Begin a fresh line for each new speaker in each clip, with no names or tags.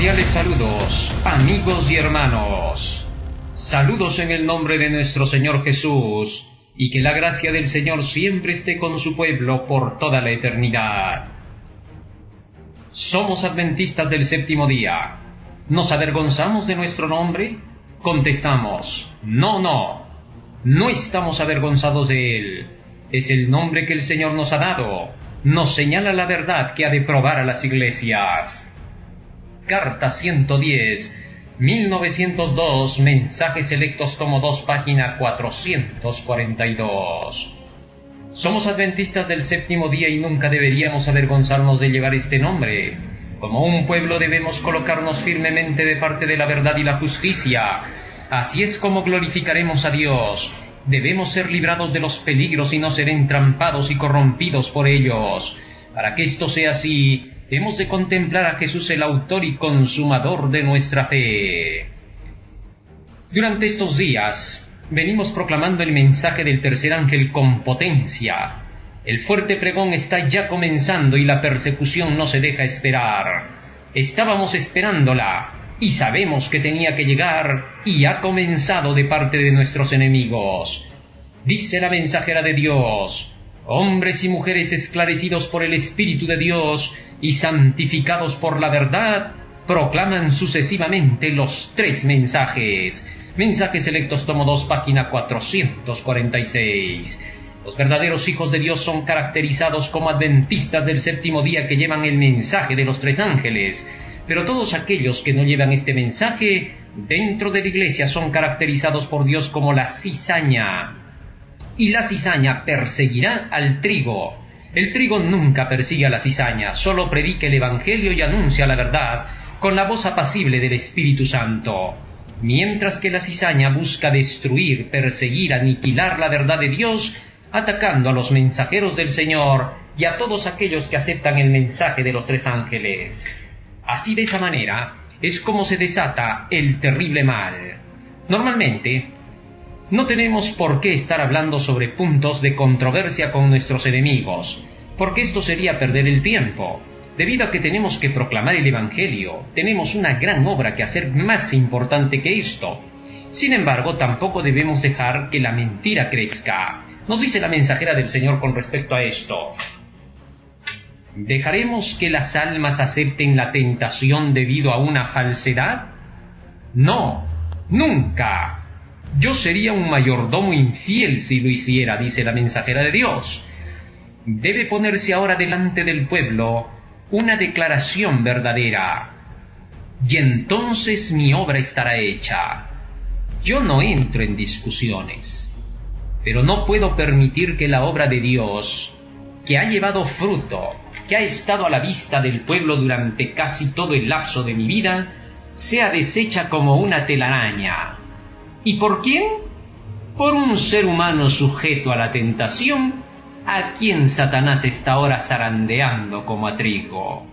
Cordiales saludos, amigos y hermanos. Saludos en el nombre de nuestro Señor Jesús, y que la gracia del Señor siempre esté con su pueblo por toda la eternidad. ¿Somos adventistas del séptimo día? ¿Nos avergonzamos de nuestro nombre? Contestamos, no estamos avergonzados de él. Es el nombre que el Señor nos ha dado. Nos señala la verdad que ha de probar a las iglesias. Carta 110, 1902, Mensajes Selectos, tomo 2, página 442. Somos adventistas del séptimo día y nunca deberíamos avergonzarnos de llevar este nombre. Como un pueblo debemos colocarnos firmemente de parte de la verdad y la justicia. Así es como glorificaremos a Dios. Debemos ser librados de los peligros y no ser entrampados y corrompidos por ellos. Para que esto sea así, hemos de contemplar a Jesús, el autor y consumador de nuestra fe. Durante estos días, venimos proclamando el mensaje del tercer ángel con potencia. El fuerte pregón está ya comenzando y la persecución no se deja esperar. Estábamos esperándola y sabemos que tenía que llegar y ha comenzado de parte de nuestros enemigos. Dice la mensajera de Dios: hombres y mujeres esclarecidos por el Espíritu de Dios y santificados por la verdad, proclaman sucesivamente los tres mensajes. Mensajes Selectos, tomo 2, página 446. Los verdaderos hijos de Dios son caracterizados como adventistas del séptimo día que llevan el mensaje de los tres ángeles. Pero todos aquellos que no llevan este mensaje dentro de la iglesia son caracterizados por Dios como la cizaña. Y la cizaña perseguirá al trigo. El trigo nunca persigue a la cizaña, solo predica el Evangelio y anuncia la verdad con la voz apacible del Espíritu Santo. Mientras que la cizaña busca destruir, perseguir, aniquilar la verdad de Dios, atacando a los mensajeros del Señor y a todos aquellos que aceptan el mensaje de los tres ángeles. Así, de esa manera, es como se desata el terrible mal. Normalmente, no tenemos por qué estar hablando sobre puntos de controversia con nuestros enemigos, porque esto sería perder el tiempo. Debido a que tenemos que proclamar el Evangelio, tenemos una gran obra que hacer más importante que esto. Sin embargo, tampoco debemos dejar que la mentira crezca. Nos dice la mensajera del Señor con respecto a esto: ¿dejaremos que las almas acepten la tentación debido a una falsedad? No, nunca. Yo sería un mayordomo infiel si lo hiciera, dice la mensajera de Dios. Debe ponerse ahora delante del pueblo una declaración verdadera, y entonces mi obra estará hecha. Yo no entro en discusiones, pero no puedo permitir que la obra de Dios, que ha llevado fruto, que ha estado a la vista del pueblo durante casi todo el lapso de mi vida, sea deshecha como una telaraña. ¿Y por quién? Por un ser humano sujeto a la tentación, a quien Satanás está ahora zarandeando como a trigo.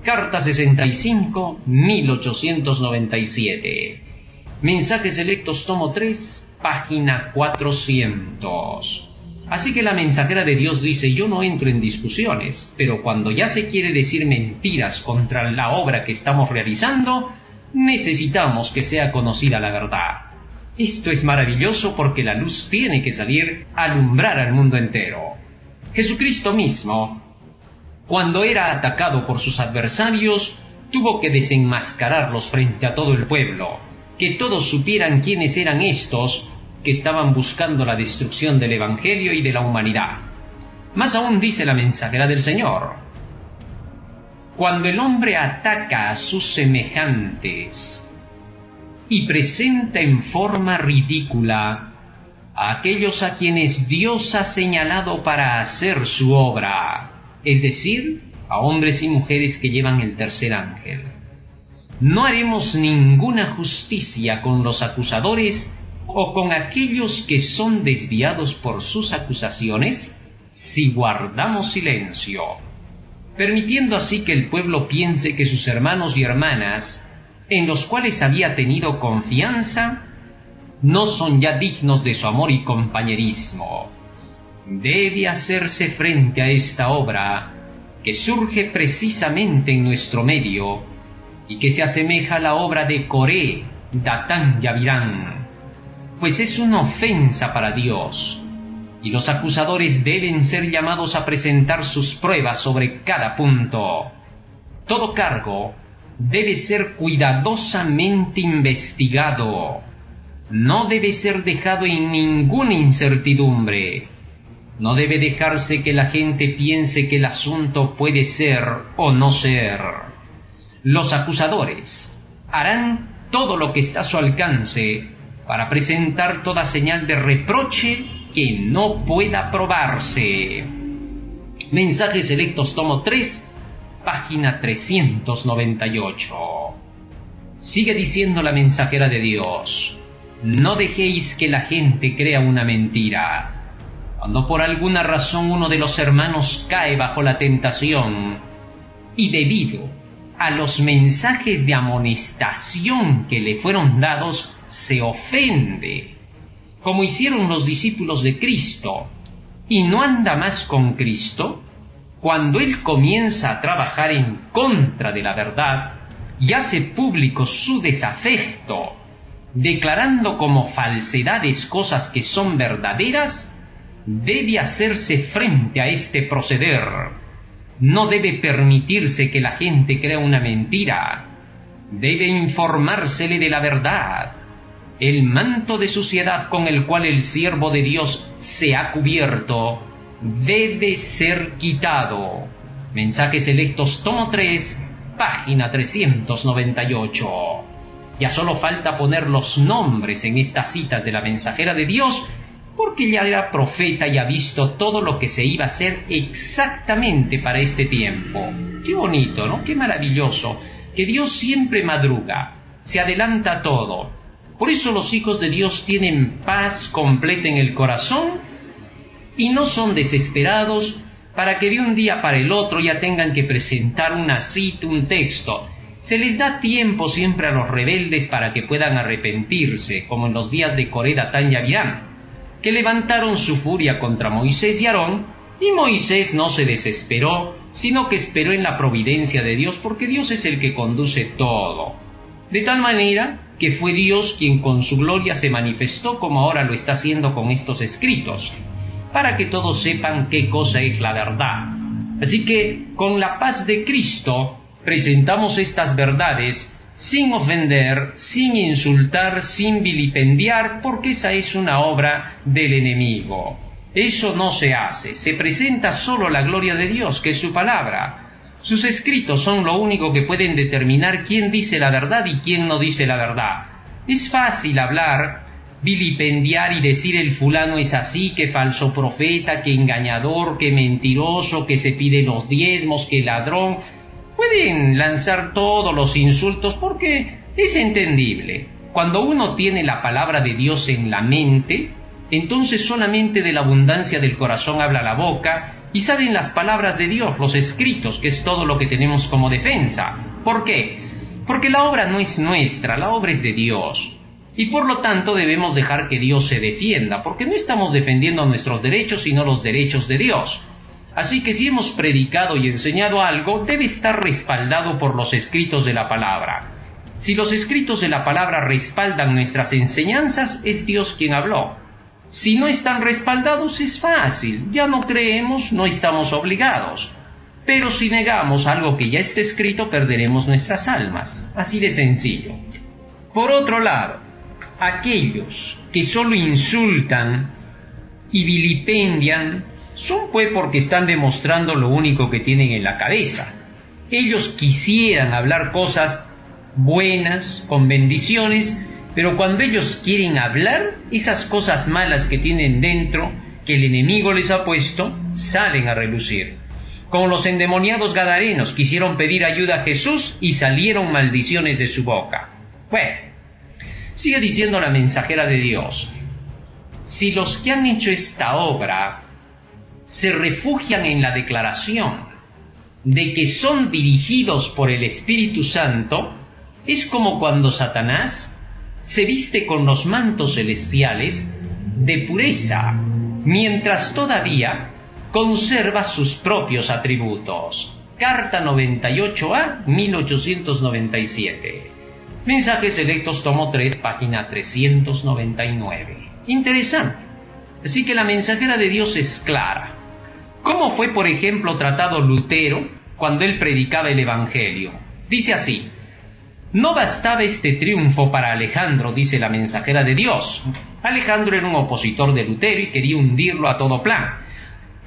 Carta 65, 1897. Mensajes Selectos, tomo 3, página 400. Así que la mensajera de Dios dice: yo no entro en discusiones, pero cuando ya se quiere decir mentiras contra la obra que estamos realizando, necesitamos que sea conocida la verdad. Esto es maravilloso porque la luz tiene que salir a alumbrar al mundo entero. Jesucristo mismo, cuando era atacado por sus adversarios, tuvo que desenmascararlos frente a todo el pueblo, que todos supieran quiénes eran estos que estaban buscando la destrucción del Evangelio y de la humanidad. Más aún dice la mensajera del Señor: cuando el hombre ataca a sus semejantes y presenta en forma ridícula a aquellos a quienes Dios ha señalado para hacer su obra, es decir, a hombres y mujeres que llevan el tercer ángel, no haremos ninguna justicia con los acusadores o con aquellos que son desviados por sus acusaciones si guardamos silencio, permitiendo así que el pueblo piense que sus hermanos y hermanas, en los cuales había tenido confianza, no son ya dignos de su amor y compañerismo. Debe hacerse frente a esta obra que surge precisamente en nuestro medio y que se asemeja a la obra de Coré, Datán y Abirán, pues es una ofensa para Dios, y los acusadores deben ser llamados a presentar sus pruebas sobre cada punto. Todo cargo debe ser cuidadosamente investigado, no debe ser dejado en ninguna incertidumbre, no debe dejarse que la gente piense que el asunto puede ser o no ser. Los acusadores harán todo lo que está a su alcance para presentar toda señal de reproche que no pueda probarse. Mensajes Selectos, tomo 3, página 398. Sigue diciendo la mensajera de Dios: no dejéis que la gente crea una mentira. Cuando por alguna razón uno de los hermanos cae bajo la tentación, y debido a los mensajes de amonestación que le fueron dados, se ofende, como hicieron los discípulos de Cristo, y no anda más con Cristo, cuando Él comienza a trabajar en contra de la verdad y hace público su desafecto, declarando como falsedades cosas que son verdaderas, debe hacerse frente a este proceder. No debe permitirse que la gente crea una mentira. Debe informársele de la verdad. El manto de suciedad con el cual el siervo de Dios se ha cubierto debe ser quitado. Mensajes Selectos, tomo 3, página 398. Ya solo falta poner los nombres en estas citas de la mensajera de Dios, porque ya era profeta y ha visto todo lo que se iba a hacer exactamente para este tiempo. Qué bonito, ¿no? Qué maravilloso, que Dios siempre madruga, se adelanta a todo. Por eso los hijos de Dios tienen paz completa en el corazón y no son desesperados para que de un día para el otro ya tengan que presentar una cita, un texto. Se les da tiempo siempre a los rebeldes para que puedan arrepentirse, como en los días de Coré, Datán y Abirán, que levantaron su furia contra Moisés y Aarón, y Moisés no se desesperó, sino que esperó en la providencia de Dios, porque Dios es el que conduce todo. De tal manera que fue Dios quien con su gloria se manifestó, como ahora lo está haciendo con estos escritos, para que todos sepan qué cosa es la verdad. Así que, con la paz de Cristo, presentamos estas verdades sin ofender, sin insultar, sin vilipendiar, porque esa es una obra del enemigo. Eso no se hace, se presenta solo la gloria de Dios, que es su palabra. Sus escritos son lo único que pueden determinar quién dice la verdad y quién no dice la verdad. Es fácil hablar, vilipendiar y decir el fulano es así, que falso profeta, que engañador, que mentiroso, que se pide los diezmos, que ladrón. Pueden lanzar todos los insultos porque es entendible. Cuando uno tiene la palabra de Dios en la mente, entonces solamente de la abundancia del corazón habla la boca y salen las palabras de Dios, los escritos, que es todo lo que tenemos como defensa. ¿Por qué? Porque la obra no es nuestra, la obra es de Dios. Y por lo tanto debemos dejar que Dios se defienda, porque no estamos defendiendo nuestros derechos, sino los derechos de Dios. Así que si hemos predicado y enseñado algo, debe estar respaldado por los escritos de la palabra. Si los escritos de la palabra respaldan nuestras enseñanzas, es Dios quien habló. Si no están respaldados, es fácil. Ya no creemos, no estamos obligados. Pero si negamos algo que ya está escrito, perderemos nuestras almas. Así de sencillo. Por otro lado, aquellos que solo insultan y vilipendian, son pues porque están demostrando lo único que tienen en la cabeza. Ellos quisieran hablar cosas buenas, con bendiciones, pero cuando ellos quieren hablar, esas cosas malas que tienen dentro, que el enemigo les ha puesto, salen a relucir. Como los endemoniados gadarenos quisieron pedir ayuda a Jesús y salieron maldiciones de su boca. Bueno, sigue diciendo la mensajera de Dios: si los que han hecho esta obra se refugian en la declaración de que son dirigidos por el Espíritu Santo, es como cuando Satanás se viste con los mantos celestiales de pureza, mientras todavía conserva sus propios atributos. carta 98A, 1897. Mensajes Selectos, tomo 3, página 399. Interesante. Así que la mensajera de Dios es clara. ¿Cómo fue, por ejemplo, tratado Lutero cuando él predicaba el Evangelio? Dice así: no bastaba este triunfo para Alejandro, dice la mensajera de Dios. Alejandro era un opositor de Lutero y quería hundirlo a todo plan,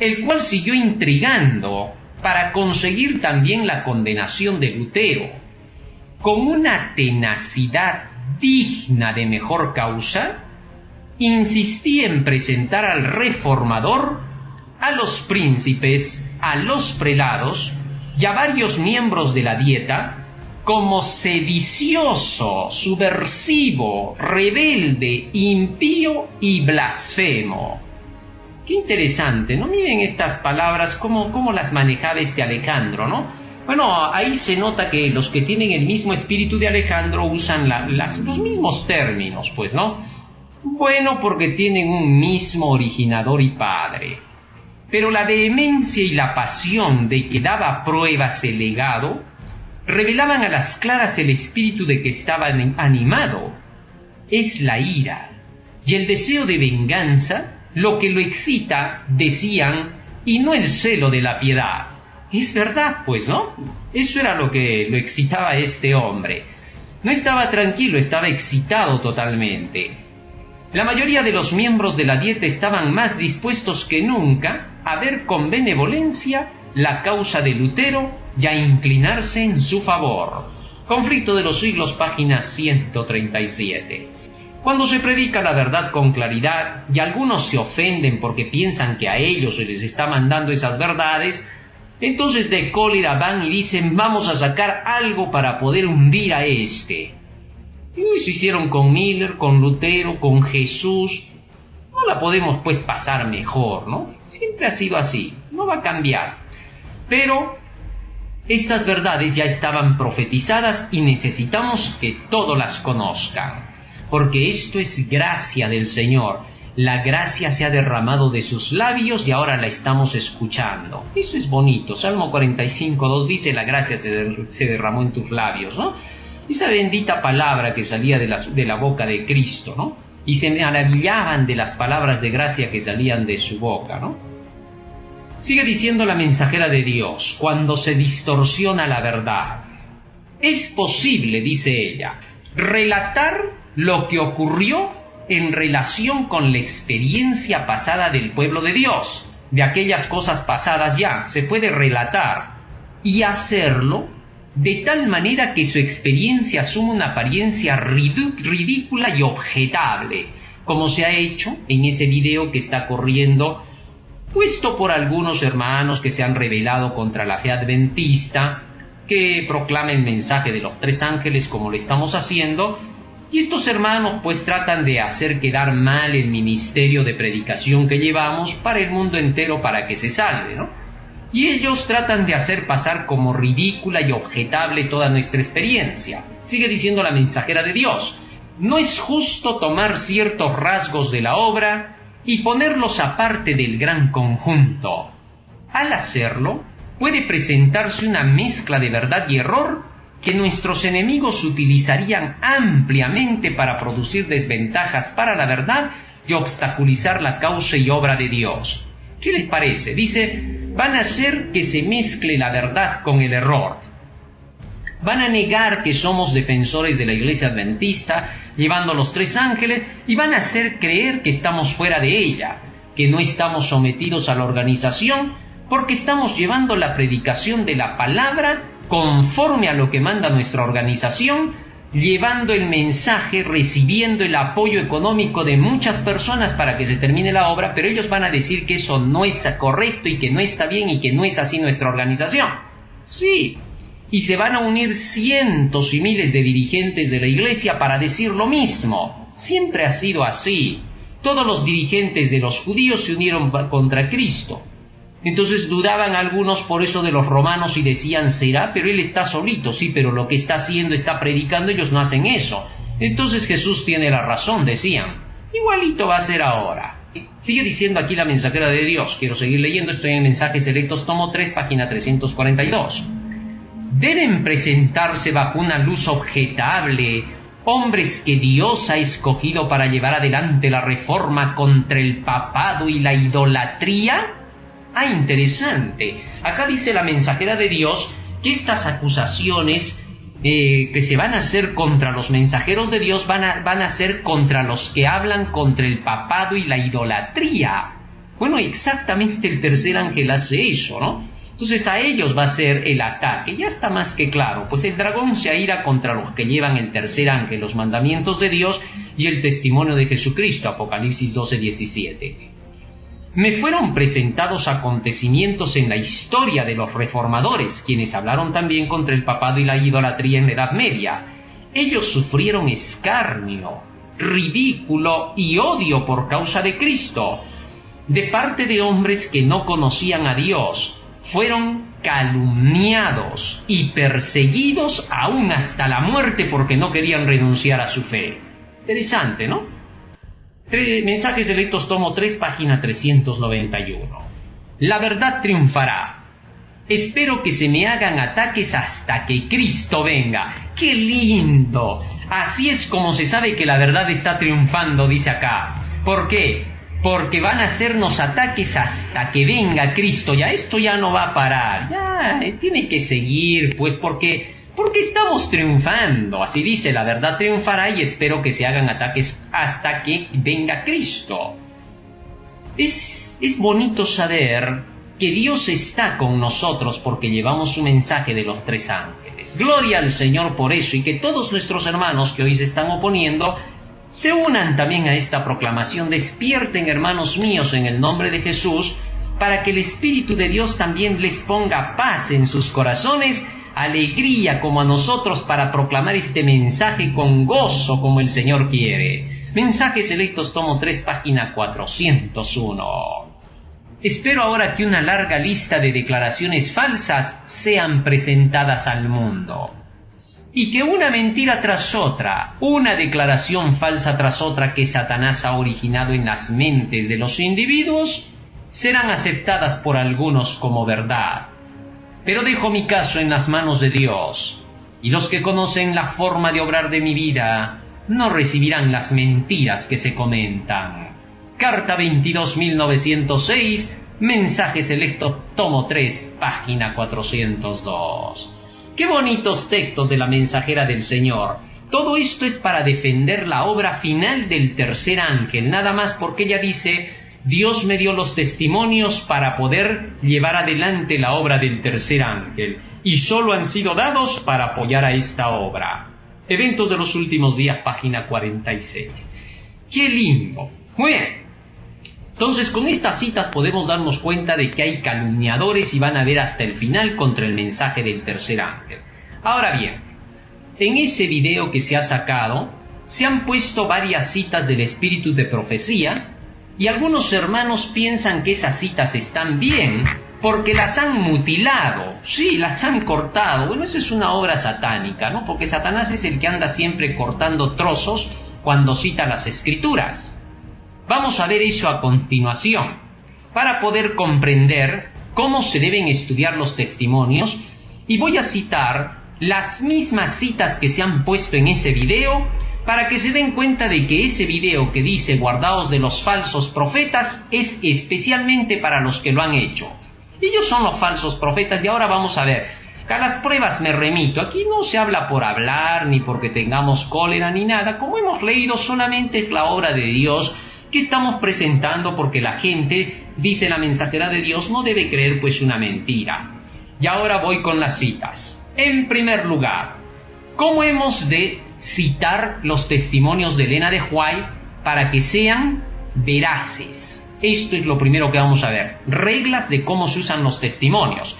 el cual siguió intrigando para conseguir también la condenación de Lutero. Con una tenacidad digna de mejor causa, insistía en presentar al reformador, a los príncipes, a los prelados y a varios miembros de la Dieta como sedicioso, subversivo, rebelde, impío y blasfemo. Qué interesante, ¿no? Miren estas palabras, cómo las manejaba este Alejandro, ¿no? Bueno, ahí se nota que los que tienen el mismo espíritu de Alejandro usan los mismos términos, pues, ¿no? Bueno, porque tienen un mismo originador y padre. Pero la vehemencia y la pasión de que daba pruebas el legado revelaban a las claras el espíritu de que estaba animado. Es la ira y el deseo de venganza lo que lo excita, decían, y no el celo de la piedad. Es verdad, pues, ¿no? Eso era lo que lo excitaba a este hombre. No estaba tranquilo, estaba excitado totalmente. La mayoría de los miembros de la Dieta estaban más dispuestos que nunca a ver con benevolencia la causa de Lutero y a inclinarse en su favor. Conflicto de los Siglos, página 137. Cuando se predica la verdad con claridad y algunos se ofenden porque piensan que a ellos se les está mandando esas verdades, entonces de cólera van y dicen: vamos a sacar algo para poder hundir a este. Y eso hicieron con Miller, con Lutero, con Jesús. No la podemos pues pasar mejor, ¿no? Siempre ha sido así, no va a cambiar. Pero estas verdades ya estaban profetizadas y necesitamos que todos las conozcan. Porque esto es gracia del Señor. La gracia se ha derramado de sus labios y ahora la estamos escuchando. Eso es bonito. Salmo 45:2 dice: la gracia se derramó en tus labios, ¿no? Esa bendita palabra que salía de la boca de Cristo, ¿no? Y se maravillaban de las palabras de gracia que salían de su boca, ¿no? Sigue diciendo la mensajera de Dios: cuando se distorsiona la verdad, es posible, dice ella, relatar lo que ocurrió en relación con la experiencia pasada del pueblo de Dios. De aquellas cosas pasadas ya se puede relatar y hacerlo de tal manera que su experiencia asuma una apariencia ridícula y objetable, como se ha hecho en ese video que está corriendo, puesto por algunos hermanos que se han rebelado contra la fe adventista, que proclama el mensaje de los 3 ángeles como lo estamos haciendo. Y estos hermanos pues tratan de hacer quedar mal el ministerio de predicación que llevamos para el mundo entero para que se salve, ¿no? Y ellos tratan de hacer pasar como ridícula y objetable toda nuestra experiencia. Sigue diciendo la mensajera de Dios: no es justo tomar ciertos rasgos de la obra y ponerlos aparte del gran conjunto. Al hacerlo, puede presentarse una mezcla de verdad y error que nuestros enemigos utilizarían ampliamente para producir desventajas para la verdad y obstaculizar la causa y obra de Dios. ¿Qué les parece? Dice: van a hacer que se mezcle la verdad con el error. Van a negar que somos defensores de la iglesia adventista, llevando los 3 ángeles, y van a hacer creer que estamos fuera de ella, que no estamos sometidos a la organización, porque estamos llevando la predicación de la palabra conforme a lo que manda nuestra organización, llevando el mensaje, recibiendo el apoyo económico de muchas personas para que se termine la obra, pero ellos van a decir que eso no es correcto y que no está bien y que no es así nuestra organización. Sí, y se van a unir cientos y miles de dirigentes de la iglesia para decir lo mismo. Siempre ha sido así. Todos los dirigentes de los judíos se unieron contra Cristo. Entonces dudaban algunos por eso de los romanos y decían: será, pero él está solito. Sí, pero lo que está haciendo, está predicando, ellos no hacen eso. Entonces Jesús tiene la razón, decían. Igualito va a ser ahora. Sigue diciendo aquí la mensajera de Dios. Quiero seguir leyendo. Estoy en Mensajes Selectos, tomo 3, página 342. Deben presentarse bajo una luz objetable hombres que Dios ha escogido para llevar adelante la reforma contra el papado y la idolatría. Ah, interesante. Acá dice la mensajera de Dios que estas acusaciones que se van a hacer contra los mensajeros de Dios van a ser contra los que hablan contra el papado y la idolatría. Bueno, exactamente el tercer ángel hace eso, ¿no? Entonces a ellos va a ser el ataque. Ya está más que claro, pues el dragón se aira contra los que llevan el tercer ángel, los mandamientos de Dios y el testimonio de Jesucristo, Apocalipsis 12:17. Me fueron presentados acontecimientos en la historia de los reformadores, quienes hablaron también contra el papado y la idolatría en la Edad Media. Ellos sufrieron escarnio, ridículo y odio por causa de Cristo, de parte de hombres que no conocían a Dios. Fueron calumniados y perseguidos aún hasta la muerte porque no querían renunciar a su fe. Interesante, ¿no? Mensajes Selectos, tomo 3, página 391. La verdad triunfará. Espero que se me hagan ataques hasta que Cristo venga. ¡Qué lindo! Así es como se sabe que la verdad está triunfando, dice acá. ¿Por qué? Porque van a hacernos ataques hasta que venga Cristo. Ya esto ya no va a parar. Ya tiene que seguir, pues porque estamos triunfando. Así dice, la verdad triunfará y espero que se hagan ataques hasta que venga Cristo. Es bonito saber que Dios está con nosotros porque llevamos su mensaje de los tres ángeles. Gloria al Señor por eso, y que todos nuestros hermanos que hoy se están oponiendo se unan también a esta proclamación. Despierten, hermanos míos, en el nombre de Jesús, para que el Espíritu de Dios también les ponga paz en sus corazones, alegría como a nosotros, para proclamar este mensaje con gozo como el Señor quiere. Mensajes Selectos, tomo 3, página 401. Espero ahora que una larga lista de declaraciones falsas sean presentadas al mundo, y que una mentira tras otra, una declaración falsa tras otra que Satanás ha originado en las mentes de los individuos, serán aceptadas por algunos como verdad. Pero dejo mi caso en las manos de Dios, y los que conocen la forma de obrar de mi vida no recibirán las mentiras que se comentan. Carta 22.906, Mensajes Selectos, tomo 3, página 402. ¡Qué bonitos textos de la mensajera del Señor! Todo esto es para defender la obra final del tercer ángel, nada más porque ella dice: Dios me dio los testimonios para poder llevar adelante la obra del tercer ángel, y solo han sido dados para apoyar a esta obra. Eventos de los últimos días, página 46. ¡Qué lindo! Muy bien. Entonces, con estas citas podemos darnos cuenta de que hay calumniadores y van a ver hasta el final contra el mensaje del tercer ángel. Ahora bien, en ese video que se ha sacado, se han puesto varias citas del espíritu de profecía, y algunos hermanos piensan que esas citas están bien porque las han mutilado, sí, las han cortado. Bueno, esa es una obra satánica, ¿no? Porque Satanás es el que anda siempre cortando trozos cuando cita las Escrituras. Vamos a ver eso a continuación, para poder comprender cómo se deben estudiar los testimonios, y voy a citar las mismas citas que se han puesto en ese video, para que se den cuenta de que ese video que dice guardaos de los falsos profetas es especialmente para los que lo han hecho. Ellos son los falsos profetas, y ahora vamos a ver. A las pruebas me remito. Aquí no se habla por hablar, ni porque tengamos cólera, ni nada. Como hemos leído, solamente es la obra de Dios que estamos presentando, porque la gente, dice la mensajera de Dios, no debe creer pues una mentira. Y ahora voy con las citas. En primer lugar, ¿cómo hemos de citar los testimonios de Elena de White para que sean veraces? Esto es lo primero que vamos a ver. Reglas de cómo se usan los testimonios.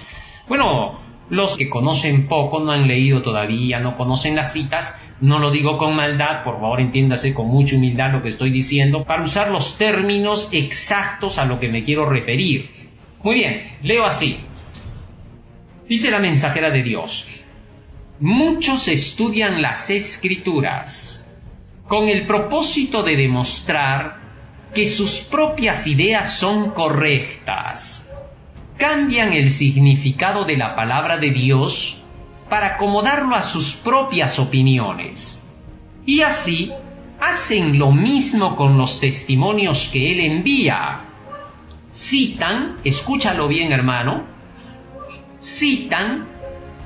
Bueno, los que conocen poco, no han leído todavía, no conocen las citas, no lo digo con maldad, por favor entiéndase con mucha humildad lo que estoy diciendo, para usar los términos exactos a lo que me quiero referir. Muy bien, leo así. Dice la mensajera de Dios: muchos estudian las Escrituras con el propósito de demostrar que sus propias ideas son correctas. Cambian el significado de la palabra de Dios para acomodarlo a sus propias opiniones. Y así hacen lo mismo con los testimonios que Él envía. Citan, escúchalo bien hermano, citan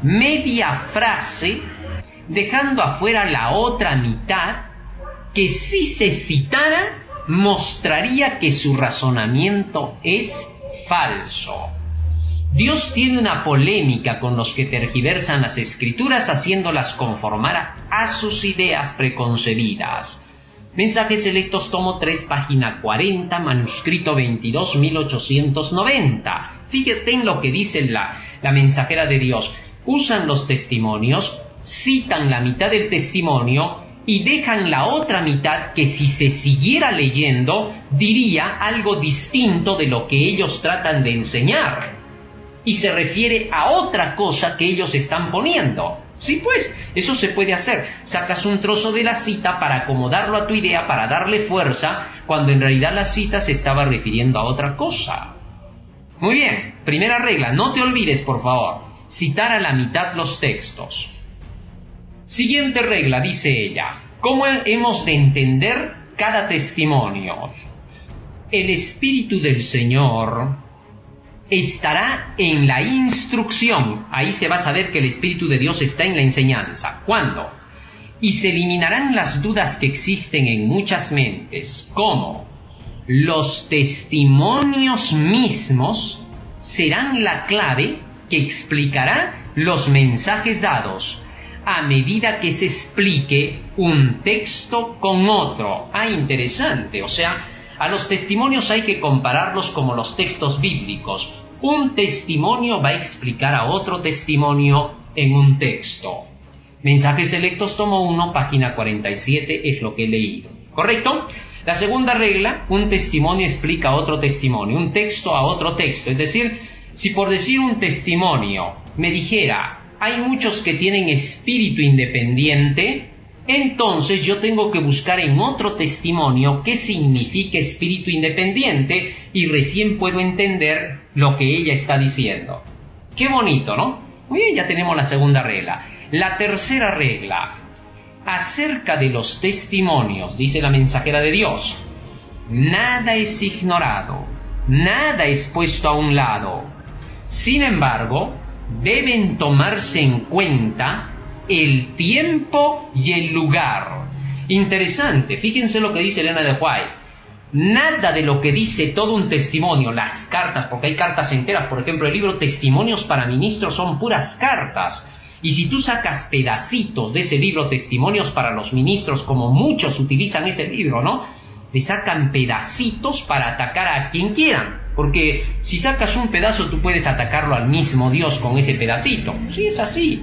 media frase, dejando afuera la otra mitad, que si se citara, mostraría que su razonamiento es falso. Dios tiene una polémica con los que tergiversan las Escrituras haciéndolas conformar a sus ideas preconcebidas. Mensajes Selectos, tomo 3, página 40, manuscrito 22, 1890. Fíjate en lo que dice la mensajera de Dios. Usan los testimonios, citan la mitad del testimonio y dejan la otra mitad que si se siguiera leyendo diría algo distinto de lo que ellos tratan de enseñar. Y se refiere a otra cosa que ellos están poniendo. Sí, pues, eso se puede hacer. Sacas un trozo de la cita para acomodarlo a tu idea, para darle fuerza, cuando en realidad la cita se estaba refiriendo a otra cosa. Muy bien, primera regla, no te olvides, por favor, citar a la mitad los textos. Siguiente regla, dice ella, ¿cómo hemos de entender cada testimonio? El Espíritu del Señor estará en la instrucción. Ahí se va a saber que el Espíritu de Dios está en la enseñanza. ¿Cuándo? Y se eliminarán las dudas que existen en muchas mentes. ¿Cómo? Los testimonios mismos serán la clave que explicará los mensajes dados, a medida que se explique un texto con otro. Ah, interesante. O sea, a los testimonios hay que compararlos como los textos bíblicos. Un testimonio va a explicar a otro testimonio en un texto. Mensajes Selectos, tomo 1, página 47, es lo que he leído. ¿Correcto? La segunda regla, un testimonio explica a otro testimonio, un texto a otro texto. Es decir, si por decir un testimonio me dijera, hay muchos que tienen espíritu independiente, entonces yo tengo que buscar en otro testimonio qué significa espíritu independiente y recién puedo entender lo que ella está diciendo. Qué bonito, ¿no? Muy bien, ya tenemos la segunda regla. La tercera regla, acerca de los testimonios, dice la mensajera de Dios, nada es ignorado, nada es puesto a un lado. Sin embargo, deben tomarse en cuenta el tiempo y el lugar. Interesante, fíjense lo que dice Elena de White. Nada de lo que dice todo un testimonio, las cartas, porque hay cartas enteras, por ejemplo, el libro Testimonios para Ministros son puras cartas. Y si tú sacas pedacitos de ese libro Testimonios para los Ministros, como muchos utilizan ese libro, ¿no? Le sacan pedacitos para atacar a quien quieran. Porque si sacas un pedazo, tú puedes atacarlo al mismo Dios con ese pedacito. Sí, es así.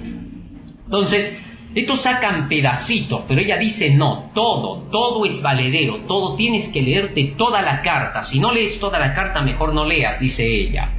Entonces, estos sacan pedacitos, pero ella dice no, todo es valedero, todo tienes que leerte toda la carta. Si no lees toda la carta, mejor no leas, dice ella.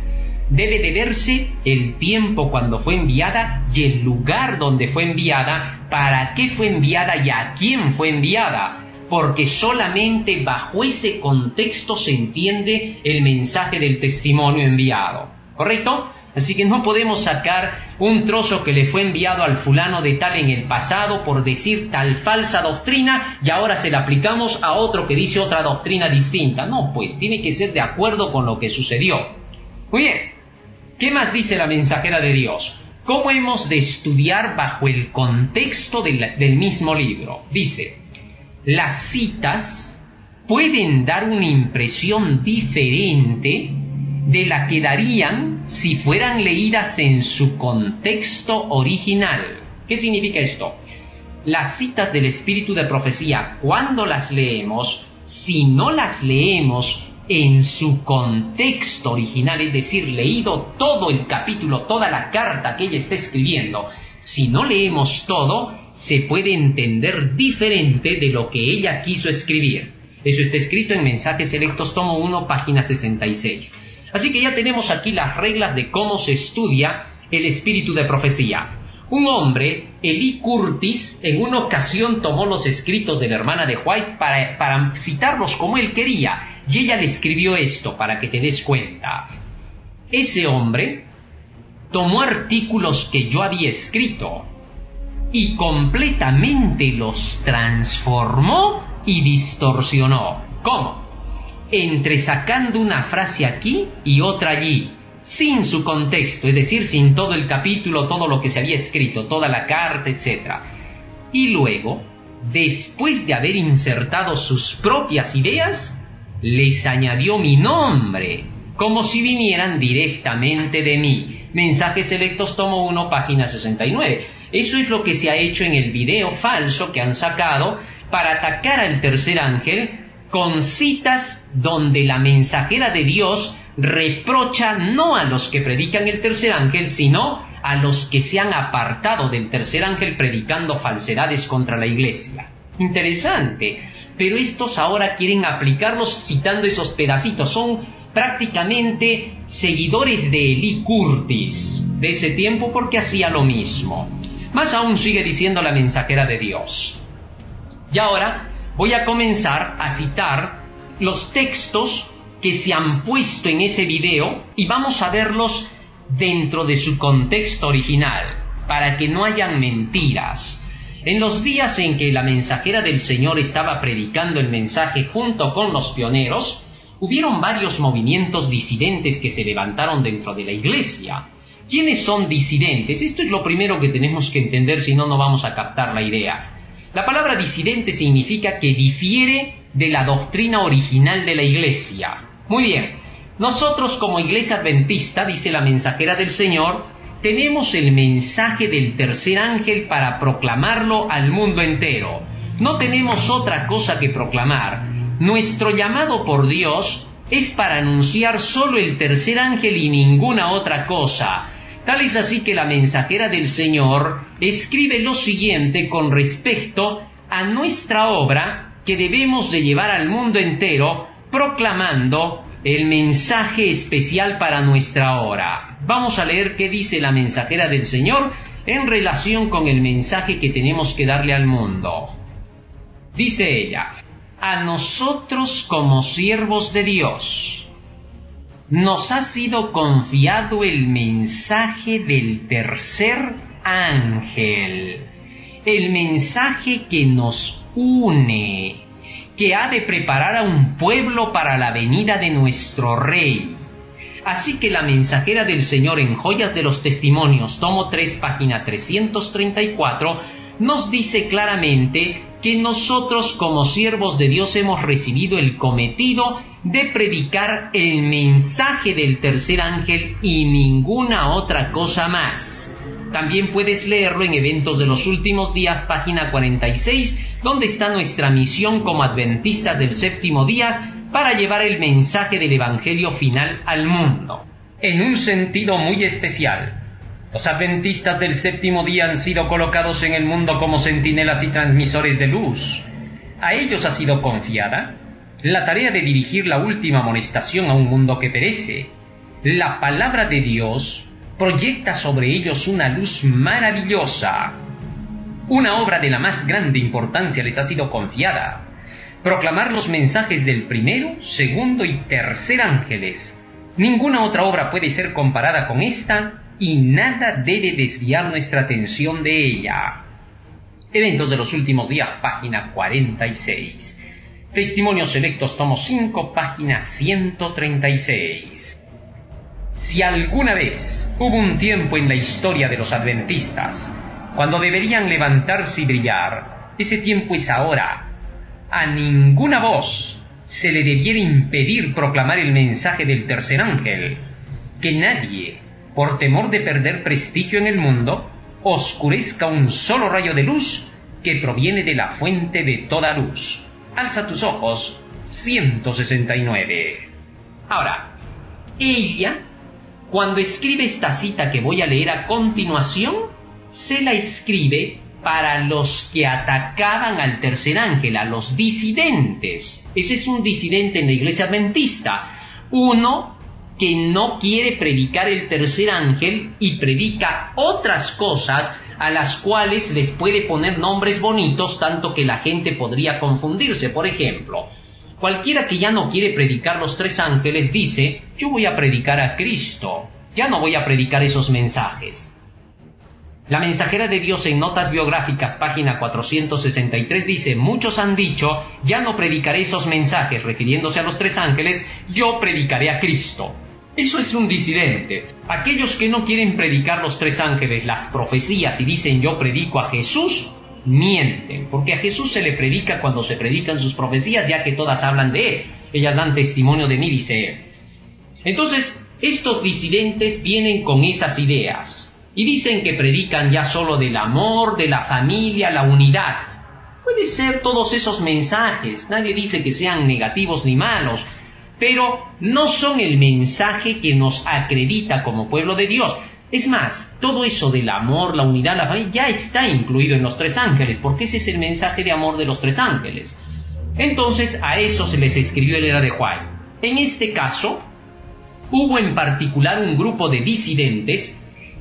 Debe de verse el tiempo cuando fue enviada y el lugar donde fue enviada, para qué fue enviada y a quién fue enviada, porque solamente bajo ese contexto se entiende el mensaje del testimonio enviado. ¿Correcto? Así que no podemos sacar un trozo que le fue enviado al fulano de tal en el pasado por decir tal falsa doctrina y ahora se la aplicamos a otro que dice otra doctrina distinta. No, pues tiene que ser de acuerdo con lo que sucedió. Muy bien, ¿qué más dice la mensajera de Dios? ¿Cómo hemos de estudiar bajo el contexto del mismo libro? Dice, las citas pueden dar una impresión diferente de la que darían si fueran leídas en su contexto original. ¿Qué significa esto? Las citas del espíritu de profecía, cuando las leemos, si no las leemos en su contexto original, es decir, leído todo el capítulo, toda la carta que ella está escribiendo, si no leemos todo, se puede entender diferente de lo que ella quiso escribir. Eso está escrito en Mensajes Selectos, tomo 1, página 66. Así que ya tenemos aquí las reglas de cómo se estudia el espíritu de profecía. Un hombre, Eli Curtis, en una ocasión tomó los escritos de la hermana de White para citarlos como él quería, y ella le escribió esto para que te des cuenta. Ese hombre tomó artículos que yo había escrito y completamente los transformó y distorsionó. ¿Cómo? Entresacando una frase aquí y otra allí, sin su contexto, es decir, sin todo el capítulo, todo lo que se había escrito, toda la carta, etc. Y luego, después de haber insertado sus propias ideas, les añadió mi nombre, como si vinieran directamente de mí. Mensajes Selectos, tomo 1, página 69. Eso es lo que se ha hecho en el video falso que han sacado para atacar al tercer ángel, con citas donde la mensajera de Dios reprocha no a los que predican el tercer ángel, sino a los que se han apartado del tercer ángel predicando falsedades contra la iglesia. Interesante, pero estos ahora quieren aplicarlos citando esos pedacitos. Son prácticamente seguidores de Eli Curtis de ese tiempo, porque hacía lo mismo. Más aún sigue diciendo la mensajera de Dios. Y ahora voy a comenzar a citar los textos que se han puesto en ese video y vamos a verlos dentro de su contexto original, para que no hayan mentiras. En los días en que la mensajera del Señor estaba predicando el mensaje junto con los pioneros, hubieron varios movimientos disidentes que se levantaron dentro de la iglesia. ¿Quiénes son disidentes? Esto es lo primero que tenemos que entender, si no, no vamos a captar la idea. La palabra disidente significa que difiere de la doctrina original de la iglesia. Muy bien, nosotros como iglesia adventista, dice la mensajera del Señor, tenemos el mensaje del tercer ángel para proclamarlo al mundo entero. No tenemos otra cosa que proclamar. Nuestro llamado por Dios es para anunciar solo el tercer ángel y ninguna otra cosa. Tal es así que la mensajera del Señor escribe lo siguiente con respecto a nuestra obra que debemos de llevar al mundo entero, proclamando el mensaje especial para nuestra hora. Vamos a leer qué dice la mensajera del Señor en relación con el mensaje que tenemos que darle al mundo. Dice ella: a nosotros como siervos de Dios nos ha sido confiado el mensaje del tercer ángel, el mensaje que nos une, que ha de preparar a un pueblo para la venida de nuestro Rey. Así que la mensajera del Señor en Joyas de los Testimonios, tomo 3, página 334, nos dice claramente que nosotros como siervos de Dios hemos recibido el cometido de predicar el mensaje del tercer ángel y ninguna otra cosa más. También puedes leerlo en Eventos de los Últimos Días, página 46, donde está nuestra misión como adventistas del séptimo día para llevar el mensaje del Evangelio final al mundo. En un sentido muy especial, los adventistas del séptimo día han sido colocados en el mundo como centinelas y transmisores de luz. A ellos ha sido confiada la tarea de dirigir la última amonestación a un mundo que perece. La palabra de Dios proyecta sobre ellos una luz maravillosa. Una obra de la más grande importancia les ha sido confiada: proclamar los mensajes del primero, segundo y tercer ángeles. Ninguna otra obra puede ser comparada con esta y nada debe desviar nuestra atención de ella. Eventos de los Últimos Días, página 46. Testimonios Selectos, tomo 5, página 136. Si alguna vez hubo un tiempo en la historia de los adventistas cuando deberían levantarse y brillar, ese tiempo es ahora. A ninguna voz se le debiera impedir proclamar el mensaje del tercer ángel. Que nadie, por temor de perder prestigio en el mundo, oscurezca un solo rayo de luz que proviene de la fuente de toda luz. Alza tus ojos, 169. Ahora, ella, cuando escribe esta cita que voy a leer a continuación, se la escribe para los que atacaban al tercer ángel, a los disidentes. Ese es un disidente en la iglesia adventista, uno que no quiere predicar el tercer ángel y predica otras cosas a las cuales les puede poner nombres bonitos, tanto que la gente podría confundirse. Por ejemplo, cualquiera que ya no quiere predicar los tres ángeles dice: yo voy a predicar a Cristo, ya no voy a predicar esos mensajes. La Mensajera de Dios en Notas Biográficas, página 463, dice: muchos han dicho, ya no predicaré esos mensajes, refiriéndose a los tres ángeles, yo predicaré a Cristo. Eso es un disidente. Aquellos que no quieren predicar los tres ángeles, las profecías, y dicen yo predico a Jesús, mienten, porque a Jesús se le predica cuando se predican sus profecías, ya que todas hablan de Él. Ellas dan testimonio de mí, dice Él. Entonces, estos disidentes vienen con esas ideas y dicen que predican ya solo del amor, de la familia, la unidad. Puede ser todos esos mensajes, nadie dice que sean negativos ni malos, pero no son el mensaje que nos acredita como pueblo de Dios. Es más, todo eso del amor, la unidad, la familia, ya está incluido en los tres ángeles, porque ese es el mensaje de amor de los tres ángeles. Entonces, a eso se les escribió el Era de White. En este caso, hubo en particular un grupo de disidentes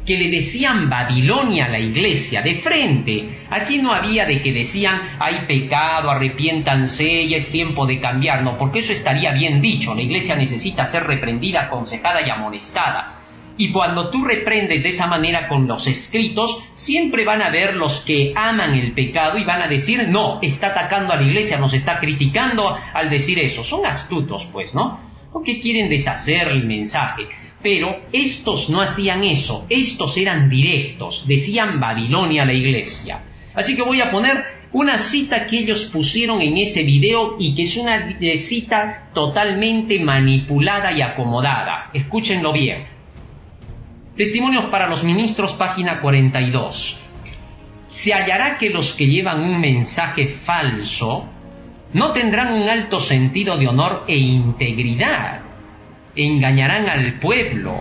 que le decían Babilonia a la iglesia, de frente. Aquí no había de que decían, hay pecado, arrepiéntanse, ya es tiempo de cambiar. No, porque eso estaría bien dicho. La iglesia necesita ser reprendida, aconsejada y amonestada. Y cuando tú reprendes de esa manera con los escritos, siempre van a haber los que aman el pecado y van a decir, no, está atacando a la iglesia, nos está criticando al decir eso. Son astutos, pues, ¿no? Porque quieren deshacer el mensaje. Pero estos no hacían eso, estos eran directos, decían Babilonia a la iglesia. Así que voy a poner una cita que ellos pusieron en ese video y que es una cita totalmente manipulada y acomodada. Escúchenlo bien. Testimonios para los ministros, página 42. Se hallará que los que llevan un mensaje falso no tendrán un alto sentido de honor e integridad. Engañarán al pueblo,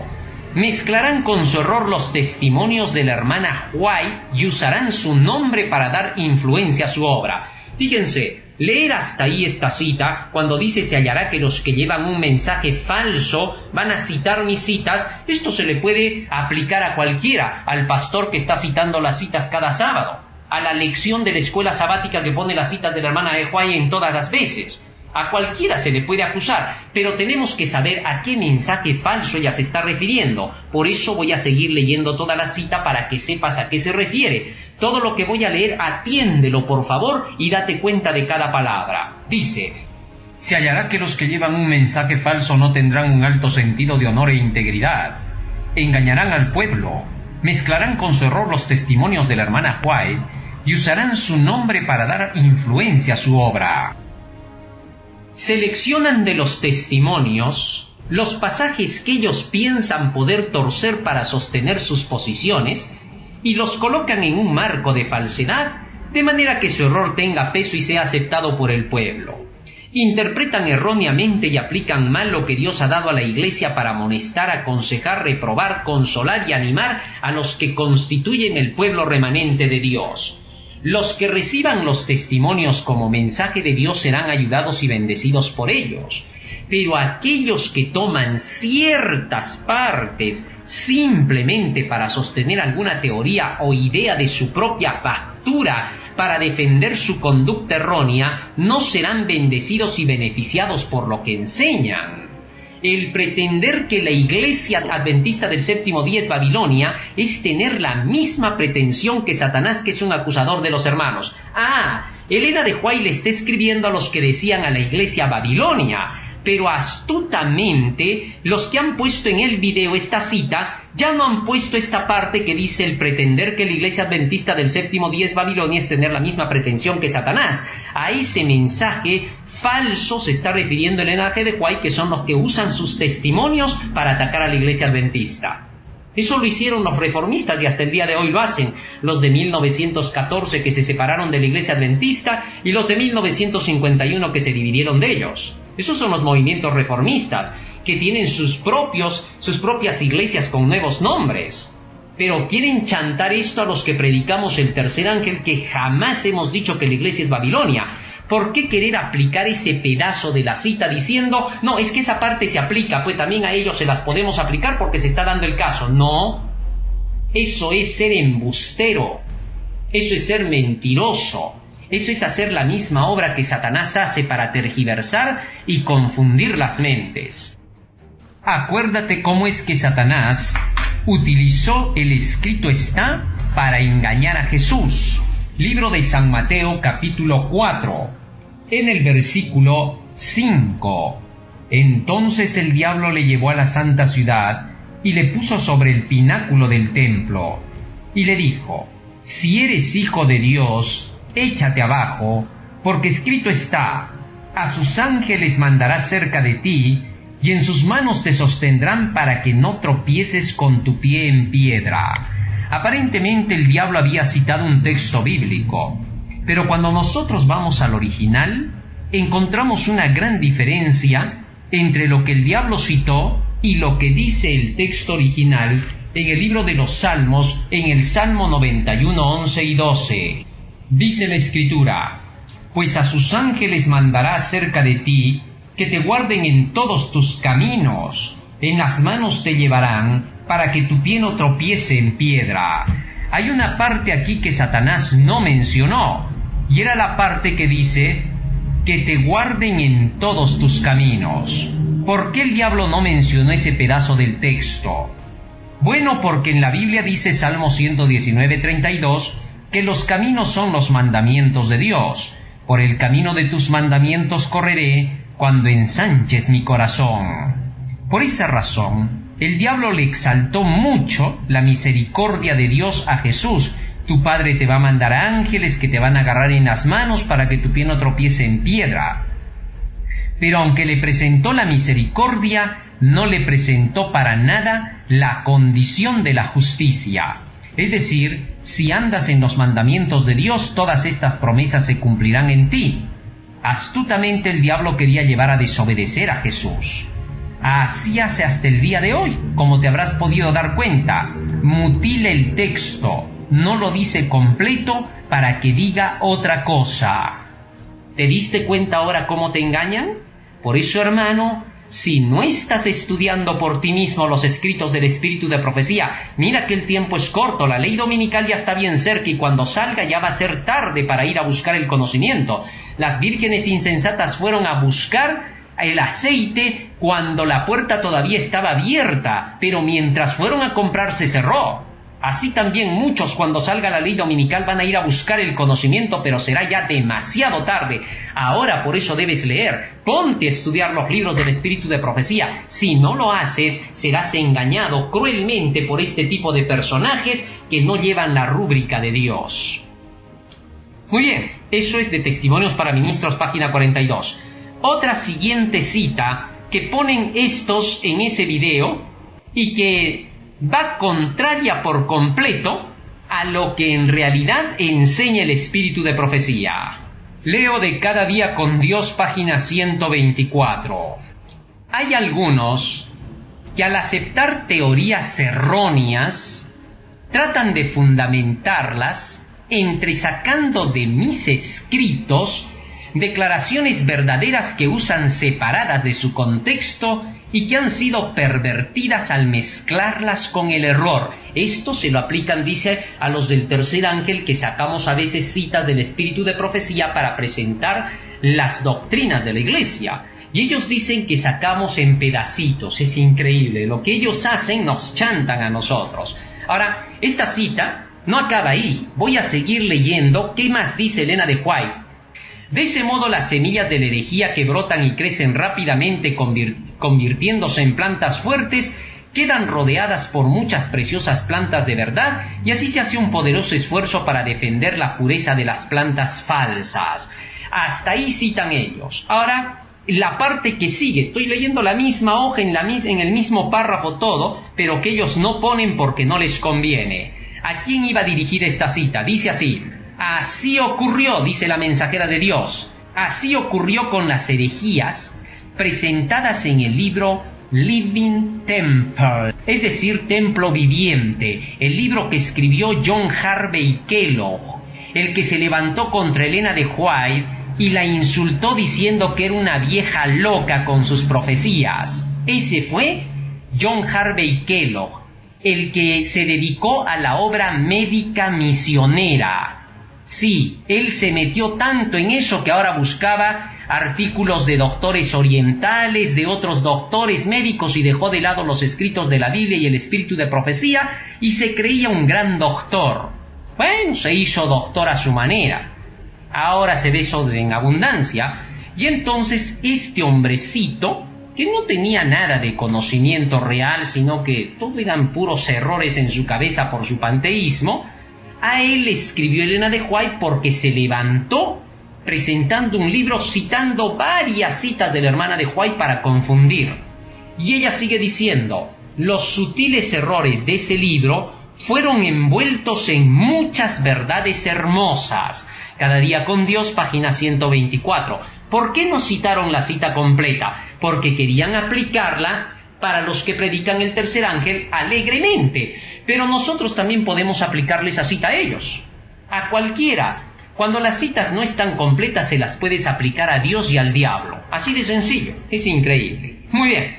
mezclarán con su error los testimonios de la hermana White y usarán su nombre para dar influencia a su obra. Fíjense, leer hasta ahí esta cita, cuando dice se hallará que los que llevan un mensaje falso van a citar mis citas, esto se le puede aplicar a cualquiera, al pastor que está citando las citas cada sábado, a la lección de la escuela sabática que pone las citas de la hermana White en todas las veces. A cualquiera se le puede acusar, pero tenemos que saber a qué mensaje falso ella se está refiriendo. Por eso voy a seguir leyendo toda la cita para que sepas a qué se refiere. Todo lo que voy a leer, atiéndelo por favor y date cuenta de cada palabra. Dice: se hallará que los que llevan un mensaje falso no tendrán un alto sentido de honor e integridad. Engañarán al pueblo, mezclarán con su error los testimonios de la hermana White y usarán su nombre para dar influencia a su obra. Seleccionan de los testimonios los pasajes que ellos piensan poder torcer para sostener sus posiciones y los colocan en un marco de falsedad, de manera que su error tenga peso y sea aceptado por el pueblo. Interpretan erróneamente y aplican mal lo que Dios ha dado a la iglesia para amonestar, aconsejar, reprobar, consolar y animar a los que constituyen el pueblo remanente de Dios. Los que reciban los testimonios como mensaje de Dios serán ayudados y bendecidos por ellos. Pero aquellos que toman ciertas partes simplemente para sostener alguna teoría o idea de su propia factura para defender su conducta errónea, no serán bendecidos y beneficiados por lo que enseñan. El pretender que la iglesia adventista del séptimo día es Babilonia es tener la misma pretensión que Satanás, que es un acusador de los hermanos. Elena de White le está escribiendo a los que decían a la iglesia Babilonia, pero astutamente los que han puesto en el video esta cita ya no han puesto esta parte que dice el pretender que la iglesia adventista del séptimo día es Babilonia es tener la misma pretensión que Satanás. A ese mensaje falso se está refiriendo Elena G. de White, que son los que usan sus testimonios para atacar a la iglesia adventista. Eso lo hicieron los reformistas y hasta el día de hoy lo hacen. Los de 1914 que se separaron de la iglesia adventista y los de 1951 que se dividieron de ellos. Esos son los movimientos reformistas que tienen sus propias iglesias con nuevos nombres. Pero quieren chantar esto a los que predicamos el tercer ángel, que jamás hemos dicho que la iglesia es Babilonia. ¿Por qué querer aplicar ese pedazo de la cita diciendo, no, es que esa parte se aplica, pues también a ellos se las podemos aplicar porque se está dando el caso? No, eso es ser embustero, eso es ser mentiroso, eso es hacer la misma obra que Satanás hace para tergiversar y confundir las mentes. Acuérdate cómo es que Satanás utilizó el escrito está para engañar a Jesús. Libro de San Mateo, capítulo 4, en el versículo 5. Entonces el diablo le llevó a la santa ciudad y le puso sobre el pináculo del templo, y le dijo, si eres hijo de Dios, échate abajo, porque escrito está, a sus ángeles mandará cerca de ti, y en sus manos te sostendrán para que no tropieces con tu pie en piedra. Aparentemente el diablo había citado un texto bíblico, pero cuando nosotros vamos al original, encontramos una gran diferencia entre lo que el diablo citó y lo que dice el texto original en el libro de los Salmos, en el Salmo 91, 11 y 12. Dice la Escritura, pues a sus ángeles mandará cerca de ti, que te guarden en todos tus caminos, en las manos te llevarán, para que tu pie no tropiece en piedra. Hay una parte aquí que Satanás no mencionó, y era la parte que dice, que te guarden en todos tus caminos. ¿Por qué el diablo no mencionó ese pedazo del texto? Bueno, porque en la Biblia dice Salmo 119, 32, que los caminos son los mandamientos de Dios. Por el camino de tus mandamientos correré, cuando ensanches mi corazón. Por esa razón, el diablo le exaltó mucho la misericordia de Dios a Jesús. Tu Padre te va a mandar ángeles que te van a agarrar en las manos para que tu pie no tropiece en piedra. Pero aunque le presentó la misericordia, no le presentó para nada la condición de la justicia. Es decir, si andas en los mandamientos de Dios, todas estas promesas se cumplirán en ti. Astutamente el diablo quería llevar a desobedecer a Jesús. Así hace hasta el día de hoy, como te habrás podido dar cuenta. Mutila el texto, no lo dice completo para que diga otra cosa. ¿Te diste cuenta ahora cómo te engañan? Por eso, hermano, si no estás estudiando por ti mismo los escritos del Espíritu de Profecía, mira que el tiempo es corto, la ley dominical ya está bien cerca y cuando salga ya va a ser tarde para ir a buscar el conocimiento. Las vírgenes insensatas fueron a buscar el aceite cuando la puerta todavía estaba abierta, pero mientras fueron a comprar se cerró. Así también muchos cuando salga la ley dominical van a ir a buscar el conocimiento, pero será ya demasiado tarde. Ahora por eso debes leer, ponte a estudiar los libros del Espíritu de Profecía. Si no lo haces, serás engañado cruelmente por este tipo de personajes que no llevan la rúbrica de Dios. Muy bien, eso es de Testimonios para Ministros, página 42. Otra siguiente cita que ponen estos en ese video y que va contraria por completo a lo que en realidad enseña el Espíritu de Profecía. Leo de Cada Día con Dios, página 124. Hay algunos que al aceptar teorías erróneas tratan de fundamentarlas entresacando de mis escritos declaraciones verdaderas que usan separadas de su contexto y que han sido pervertidas al mezclarlas con el error. Esto se lo aplican, dice, a los del tercer ángel, que sacamos a veces citas del Espíritu de Profecía para presentar las doctrinas de la Iglesia. Y ellos dicen que sacamos en pedacitos. Es increíble. Lo que ellos hacen nos chantan a nosotros. Ahora, esta cita no acaba ahí. Voy a seguir leyendo qué más dice Elena de White. De ese modo las semillas de la herejía que brotan y crecen rápidamente convirtiéndose en plantas fuertes, quedan rodeadas por muchas preciosas plantas de verdad, y así se hace un poderoso esfuerzo para defender la pureza de las plantas falsas. Hasta ahí citan ellos. Ahora, la parte que sigue, estoy leyendo la misma hoja en el mismo párrafo todo, pero que ellos no ponen porque no les conviene. ¿A quién iba dirigida esta cita? Dice así: así ocurrió, dice la mensajera de Dios, así ocurrió con las herejías presentadas en el libro Living Temple, es decir, Templo Viviente, el libro que escribió John Harvey Kellogg, el que se levantó contra Elena de White y la insultó diciendo que era una vieja loca con sus profecías. Ese fue John Harvey Kellogg, el que se dedicó a la obra médica misionera. Sí, él se metió tanto en eso que ahora buscaba artículos de doctores orientales, de otros doctores médicos, y dejó de lado los escritos de la Biblia y el espíritu de profecía, y se creía un gran doctor. Bueno, se hizo doctor a su manera. Ahora se ve eso en abundancia, y entonces este hombrecito, que no tenía nada de conocimiento real, sino que todo eran puros errores en su cabeza por su panteísmo, a él le escribió Elena de White porque se levantó presentando un libro citando varias citas de la hermana de White para confundir. Y ella sigue diciendo, los sutiles errores de ese libro fueron envueltos en muchas verdades hermosas. Cada día con Dios, página 124. ¿Por qué no citaron la cita completa? Porque querían aplicarla para los que predican el tercer ángel alegremente. Pero nosotros también podemos aplicarle esa cita a ellos, a cualquiera. Cuando las citas no están completas, se las puedes aplicar a Dios y al diablo. Así de sencillo, es increíble. Muy bien,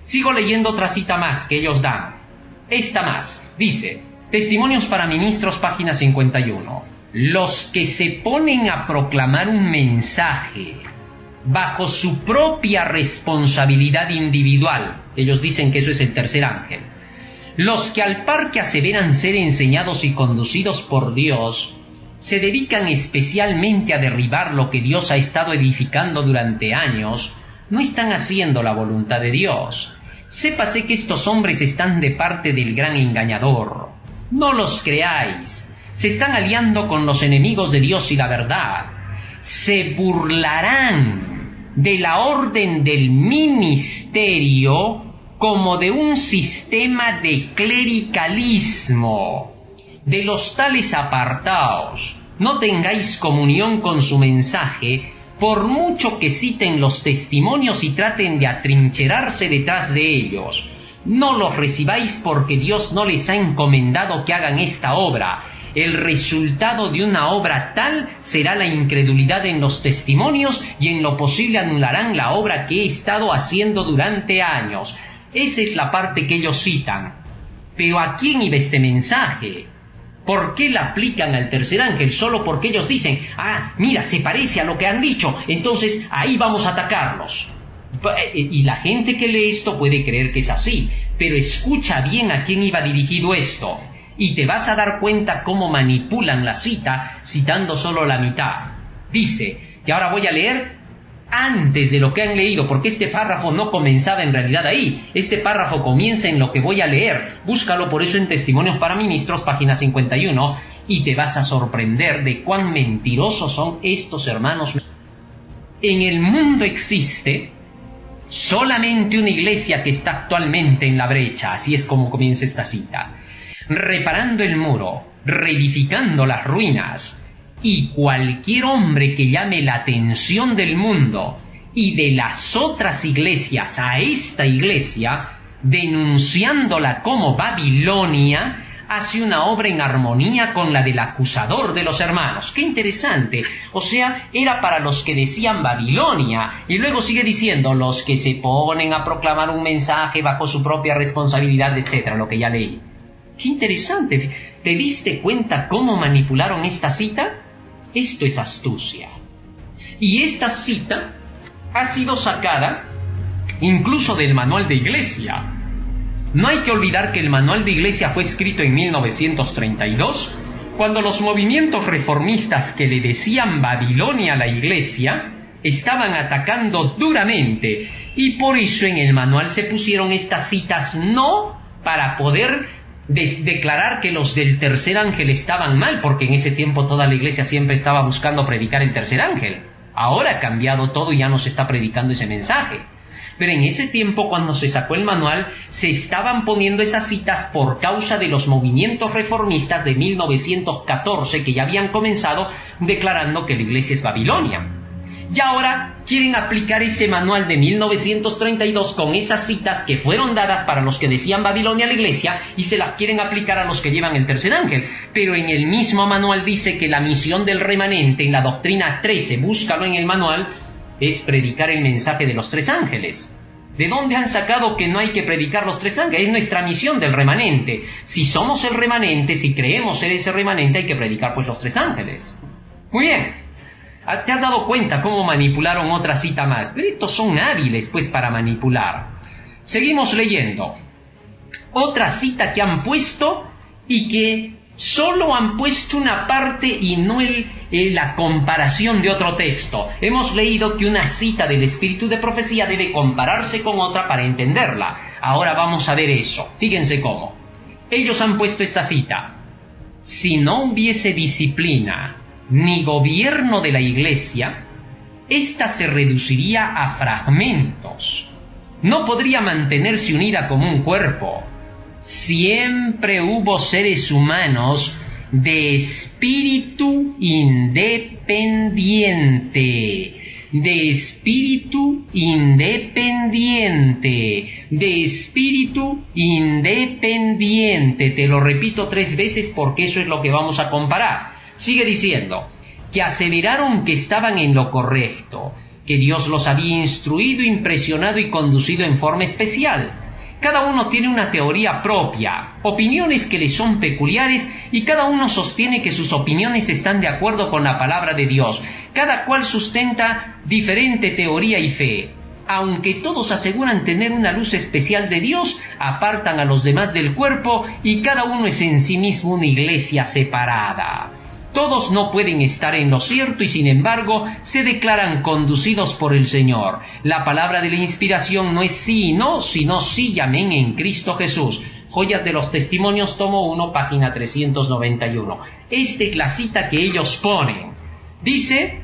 sigo leyendo otra cita más que ellos dan. Esta más, dice, Testimonios para Ministros, página 51. Los que se ponen a proclamar un mensaje bajo su propia responsabilidad individual, ellos dicen que eso es el tercer ángel, los que al par que aseveran ser enseñados y conducidos por Dios, se dedican especialmente a derribar lo que Dios ha estado edificando durante años, no están haciendo la voluntad de Dios. Sépase que estos hombres están de parte del gran engañador. No los creáis. Se están aliando con los enemigos de Dios y la verdad. Se burlarán de la orden del ministerio como de un sistema de clericalismo. De los tales apartaos, no tengáis comunión con su mensaje, por mucho que citen los testimonios y traten de atrincherarse detrás de ellos. No los recibáis porque Dios no les ha encomendado que hagan esta obra. El resultado de una obra tal será la incredulidad en los testimonios y en lo posible anularán la obra que he estado haciendo durante años. Esa es la parte que ellos citan. Pero ¿a quién iba este mensaje? ¿Por qué la aplican al tercer ángel? Solo porque ellos dicen, mira, se parece a lo que han dicho, entonces ahí vamos a atacarlos. Y la gente que lee esto puede creer que es así, pero escucha bien a quién iba dirigido esto, y te vas a dar cuenta cómo manipulan la cita, citando solo la mitad. Dice, que ahora voy a leer antes de lo que han leído, porque este párrafo no comenzaba en realidad ahí. Este párrafo comienza en lo que voy a leer. Búscalo por eso en Testimonios para Ministros, página 51, y te vas a sorprender de cuán mentirosos son estos hermanos. En el mundo existe solamente una iglesia que está actualmente en la brecha, así es como comienza esta cita, reparando el muro, reedificando las ruinas, y cualquier hombre que llame la atención del mundo y de las otras iglesias a esta iglesia, denunciándola como Babilonia, hace una obra en armonía con la del acusador de los hermanos. ¡Qué interesante! O sea, era para los que decían Babilonia, y luego sigue diciendo los que se ponen a proclamar un mensaje bajo su propia responsabilidad, etcétera, lo que ya leí. ¡Qué interesante! ¿Te diste cuenta cómo manipularon esta cita? Esto es astucia. Y esta cita ha sido sacada incluso del manual de iglesia. No hay que olvidar que el manual de iglesia fue escrito en 1932, cuando los movimientos reformistas que le decían Babilonia a la iglesia estaban atacando duramente, y por eso en el manual se pusieron estas citas, no para poder declarar que los del tercer ángel estaban mal, porque en ese tiempo toda la iglesia siempre estaba buscando predicar el tercer ángel. Ahora ha cambiado todo y ya no se está predicando ese mensaje. Pero en ese tiempo, cuando se sacó el manual, se estaban poniendo esas citas por causa de los movimientos reformistas de 1914 que ya habían comenzado declarando que la iglesia es Babilonia. Y ahora quieren aplicar ese manual de 1932 con esas citas que fueron dadas para los que decían Babilonia a la iglesia y se las quieren aplicar a los que llevan el tercer ángel. Pero en el mismo manual dice que la misión del remanente en la doctrina 13, búscalo en el manual, es predicar el mensaje de los tres ángeles. ¿De dónde han sacado que no hay que predicar los tres ángeles? Es nuestra misión del remanente. Si somos el remanente, si creemos ser ese remanente, hay que predicar pues los tres ángeles. Muy bien. ¿Te has dado cuenta cómo manipularon otra cita más? Pero estos son hábiles pues para manipular. Seguimos leyendo. Otra cita que han puesto y que solo han puesto una parte y no la comparación de otro texto. Hemos leído que una cita del espíritu de profecía debe compararse con otra para entenderla. Ahora vamos a ver eso. Fíjense cómo. Ellos han puesto esta cita. Si no hubiese disciplina ni gobierno de la iglesia, ésta se reduciría a fragmentos. No podría mantenerse unida como un cuerpo. Siempre hubo seres humanos de espíritu independiente, de espíritu independiente, de espíritu independiente. Te lo repito 3 veces porque eso es lo que vamos a comparar. Sigue diciendo, que aseveraron que estaban en lo correcto, que Dios los había instruido, impresionado y conducido en forma especial. Cada uno tiene una teoría propia, opiniones que le son peculiares y cada uno sostiene que sus opiniones están de acuerdo con la palabra de Dios. Cada cual sustenta diferente teoría y fe. Aunque todos aseguran tener una luz especial de Dios, apartan a los demás del cuerpo y cada uno es en sí mismo una iglesia separada. Todos no pueden estar en lo cierto y sin embargo se declaran conducidos por el Señor. La palabra de la inspiración no es sí y no, sino sí y amén en Cristo Jesús. Joyas de los Testimonios, tomo 1, página 391. Esta es la cita que ellos ponen. Dice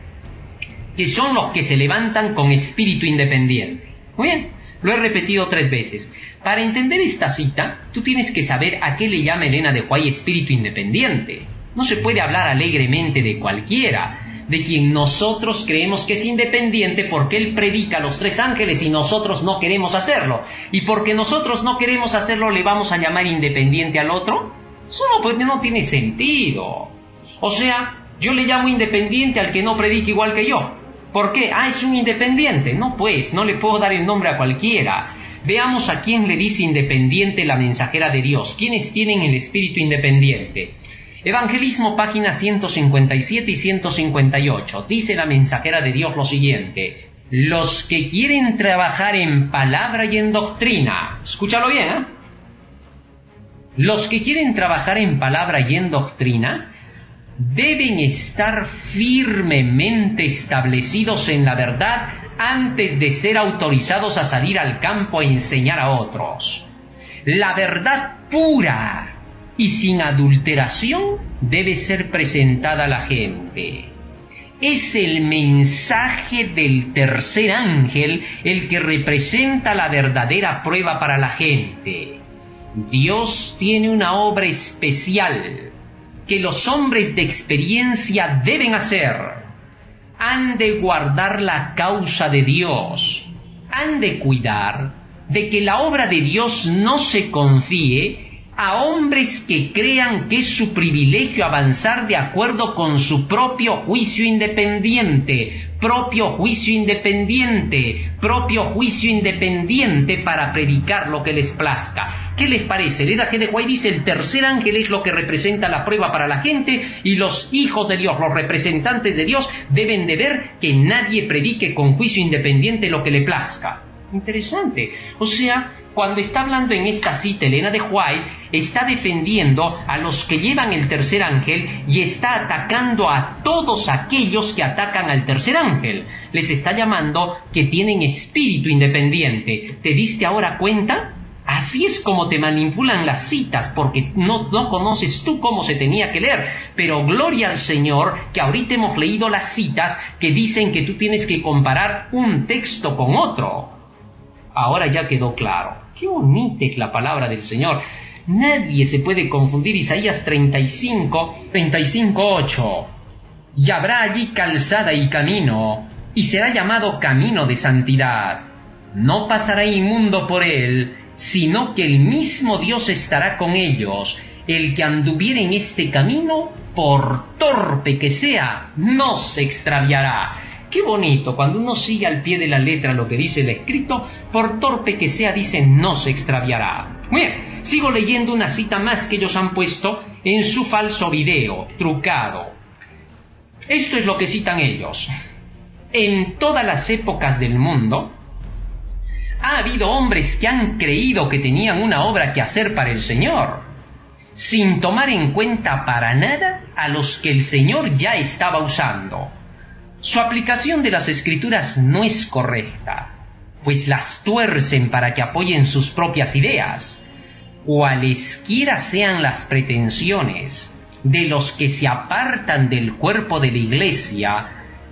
que son los que se levantan con espíritu independiente. Muy bien, lo he repetido 3 veces. Para entender esta cita, tú tienes que saber a qué le llama Elena de White espíritu independiente. No se puede hablar alegremente de cualquiera, de quien nosotros creemos que es independiente porque él predica a los 3 ángeles y nosotros no queremos hacerlo. Y porque nosotros no queremos hacerlo, ¿le vamos a llamar independiente al otro? Eso no tiene sentido. O sea, yo le llamo independiente al que no predica igual que yo. ¿Por qué? Es un independiente. No pues, no le puedo dar el nombre a cualquiera. Veamos a quién le dice independiente la mensajera de Dios. ¿Quiénes tienen el espíritu independiente? Evangelismo, páginas 157 y 158. Dice la mensajera de Dios lo siguiente. Los que quieren trabajar en palabra y en doctrina. Escúchalo bien, Los que quieren trabajar en palabra y en doctrina deben estar firmemente establecidos en la verdad antes de ser autorizados a salir al campo a enseñar a otros. La verdad pura y sin adulteración debe ser presentada a la gente. Es el mensaje del tercer ángel el que representa la verdadera prueba para la gente. Dios tiene una obra especial que los hombres de experiencia deben hacer. Han de guardar la causa de Dios. Han de cuidar de que la obra de Dios no se confíe a hombres que crean que es su privilegio avanzar de acuerdo con su propio juicio independiente, para predicar lo que les plazca. ¿Qué les parece? Elena G. de White dice, el tercer ángel es lo que representa la prueba para la gente y los hijos de Dios, los representantes de Dios, deben de ver que nadie predique con juicio independiente lo que le plazca. Interesante. O sea, cuando está hablando en esta cita, Elena de White está defendiendo a los que llevan el tercer ángel y está atacando a todos aquellos que atacan al tercer ángel. Les está llamando que tienen espíritu independiente. ¿Te diste ahora cuenta? Así es como te manipulan las citas, porque no conoces tú cómo se tenía que leer. Pero gloria al Señor que ahorita hemos leído las citas que dicen que tú tienes que comparar un texto con otro. Ahora ya quedó claro. Qué bonita es la palabra del Señor. Nadie se puede confundir. Isaías 35:8. Y habrá allí calzada y camino, y será llamado camino de santidad. No pasará inmundo por él, sino que el mismo Dios estará con ellos. El que anduviere en este camino, por torpe que sea, no se extraviará. Qué bonito, cuando uno sigue al pie de la letra lo que dice el escrito, por torpe que sea, dice, no se extraviará. Muy bien, sigo leyendo una cita más que ellos han puesto en su falso video, trucado. Esto es lo que citan ellos. En todas las épocas del mundo, ha habido hombres que han creído que tenían una obra que hacer para el Señor, sin tomar en cuenta para nada a los que el Señor ya estaba usando. Su aplicación de las Escrituras no es correcta, pues las tuercen para que apoyen sus propias ideas. Cualesquiera sean las pretensiones de los que se apartan del cuerpo de la Iglesia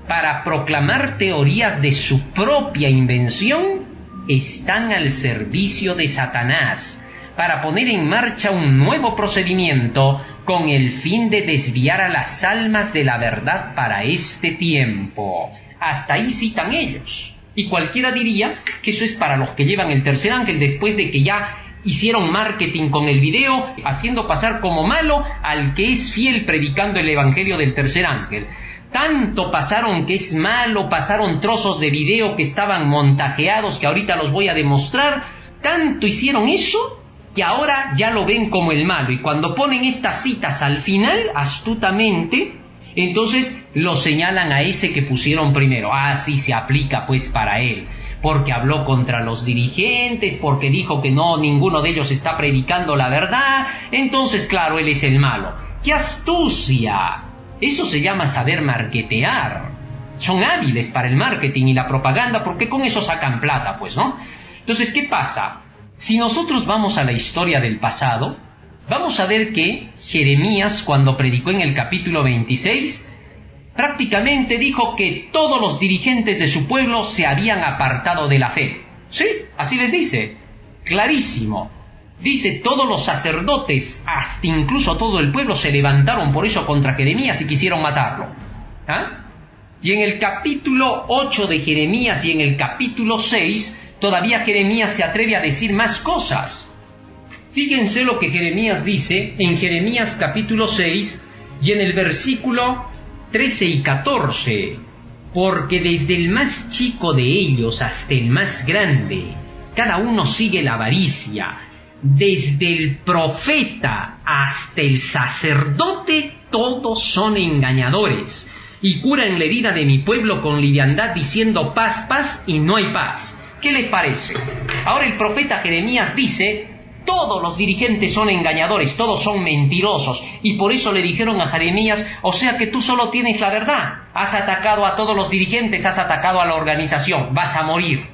para proclamar teorías de su propia invención, están al servicio de Satanás, para poner en marcha un nuevo procedimiento con el fin de desviar a las almas de la verdad para este tiempo. Hasta ahí citan ellos. Y cualquiera diría que eso es para los que llevan el tercer ángel, después de que ya hicieron marketing con el video, haciendo pasar como malo al que es fiel predicando el evangelio del tercer ángel. Tanto pasaron que es malo, pasaron trozos de video que estaban montajeados, que ahorita los voy a demostrar. Tanto hicieron eso que ahora ya lo ven como el malo. Y cuando ponen estas citas al final, astutamente, entonces lo señalan a ese que pusieron primero. Ah, sí, se aplica pues para él, porque habló contra los dirigentes, porque dijo que no, ninguno de ellos está predicando la verdad. Entonces, claro, él es el malo. ¡Qué astucia! Eso se llama saber marketear. Son hábiles para el marketing y la propaganda, porque con eso sacan plata, pues, ¿no? Entonces, ¿qué pasa? Si nosotros vamos a la historia del pasado, vamos a ver que Jeremías, cuando predicó en el capítulo 26, prácticamente dijo que todos los dirigentes de su pueblo se habían apartado de la fe. Sí, así les dice, clarísimo. Dice, todos los sacerdotes, hasta incluso todo el pueblo, se levantaron por eso contra Jeremías y quisieron matarlo. ¿Ah? Y en el capítulo 8 de Jeremías y en el capítulo 6, todavía Jeremías se atreve a decir más cosas. Fíjense lo que Jeremías dice en Jeremías capítulo 6 y en el versículo 13 y 14. Porque desde el más chico de ellos hasta el más grande, cada uno sigue la avaricia. Desde el profeta hasta el sacerdote, todos son engañadores, y curan la herida de mi pueblo con liviandad, diciendo paz, paz, y no hay paz. ¿Qué les parece? Ahora el profeta Jeremías dice, todos los dirigentes son engañadores, todos son mentirosos, y por eso le dijeron a Jeremías, o sea que tú solo tienes la verdad, has atacado a todos los dirigentes, has atacado a la organización, vas a morir.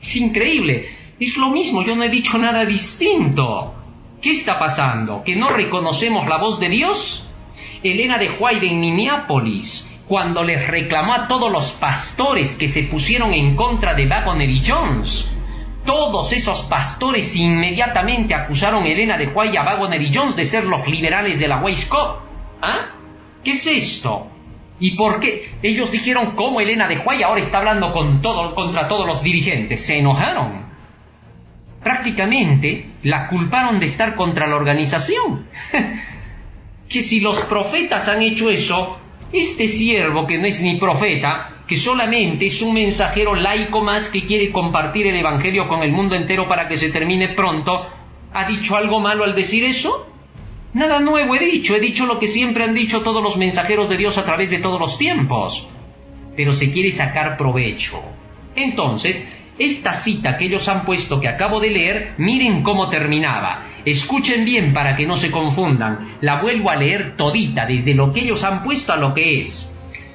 Es increíble. Es lo mismo, yo no he dicho nada distinto. ¿Qué está pasando? ¿Que no reconocemos la voz de Dios? Elena de White en Minneapolis, cuando les reclamó a todos los pastores que se pusieron en contra de Waggoner y Jones, todos esos pastores inmediatamente acusaron a Elena de White y a Waggoner y Jones de ser los liberales de la Weishaupt. ¿Ah? ¿Qué es esto? ¿Y por qué? Ellos dijeron, ¿cómo Elena de White ahora está hablando contra todos los dirigentes? Se enojaron. Prácticamente la culparon de estar contra la organización. Que si los profetas han hecho eso, este siervo que no es ni profeta, que solamente es un mensajero laico más que quiere compartir el evangelio con el mundo entero para que se termine pronto, ¿ha dicho algo malo al decir eso? Nada nuevo he dicho lo que siempre han dicho todos los mensajeros de Dios a través de todos los tiempos. Pero se quiere sacar provecho. Entonces, esta cita que ellos han puesto, que acabo de leer, miren cómo terminaba. Escuchen bien para que no se confundan. La vuelvo a leer todita, desde lo que ellos han puesto a lo que es.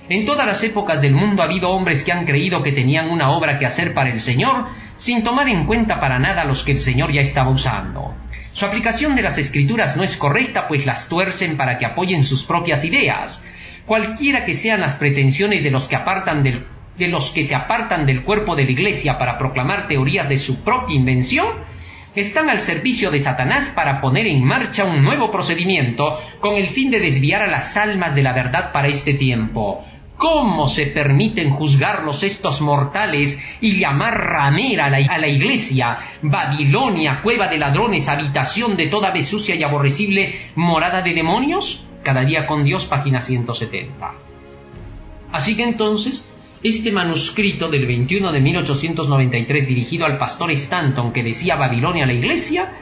En todas las épocas del mundo ha habido hombres que han creído que tenían una obra que hacer para el Señor, sin tomar en cuenta para nada a los que el Señor ya estaba usando. Su aplicación de las Escrituras no es correcta, pues las tuercen para que apoyen sus propias ideas. Cualquiera que sean las pretensiones de los que se apartan del cuerpo de la Iglesia para proclamar teorías de su propia invención, están al servicio de Satanás para poner en marcha un nuevo procedimiento con el fin de desviar a las almas de la verdad para este tiempo. ¿Cómo se permiten juzgarlos estos mortales y llamar ramera a la iglesia, Babilonia, cueva de ladrones, habitación de toda vez sucia y aborrecible, morada de demonios? Cada día con Dios, página 170. Así que entonces, este manuscrito del 21 de 1893 dirigido al pastor Stanton que decía Babilonia a la iglesia,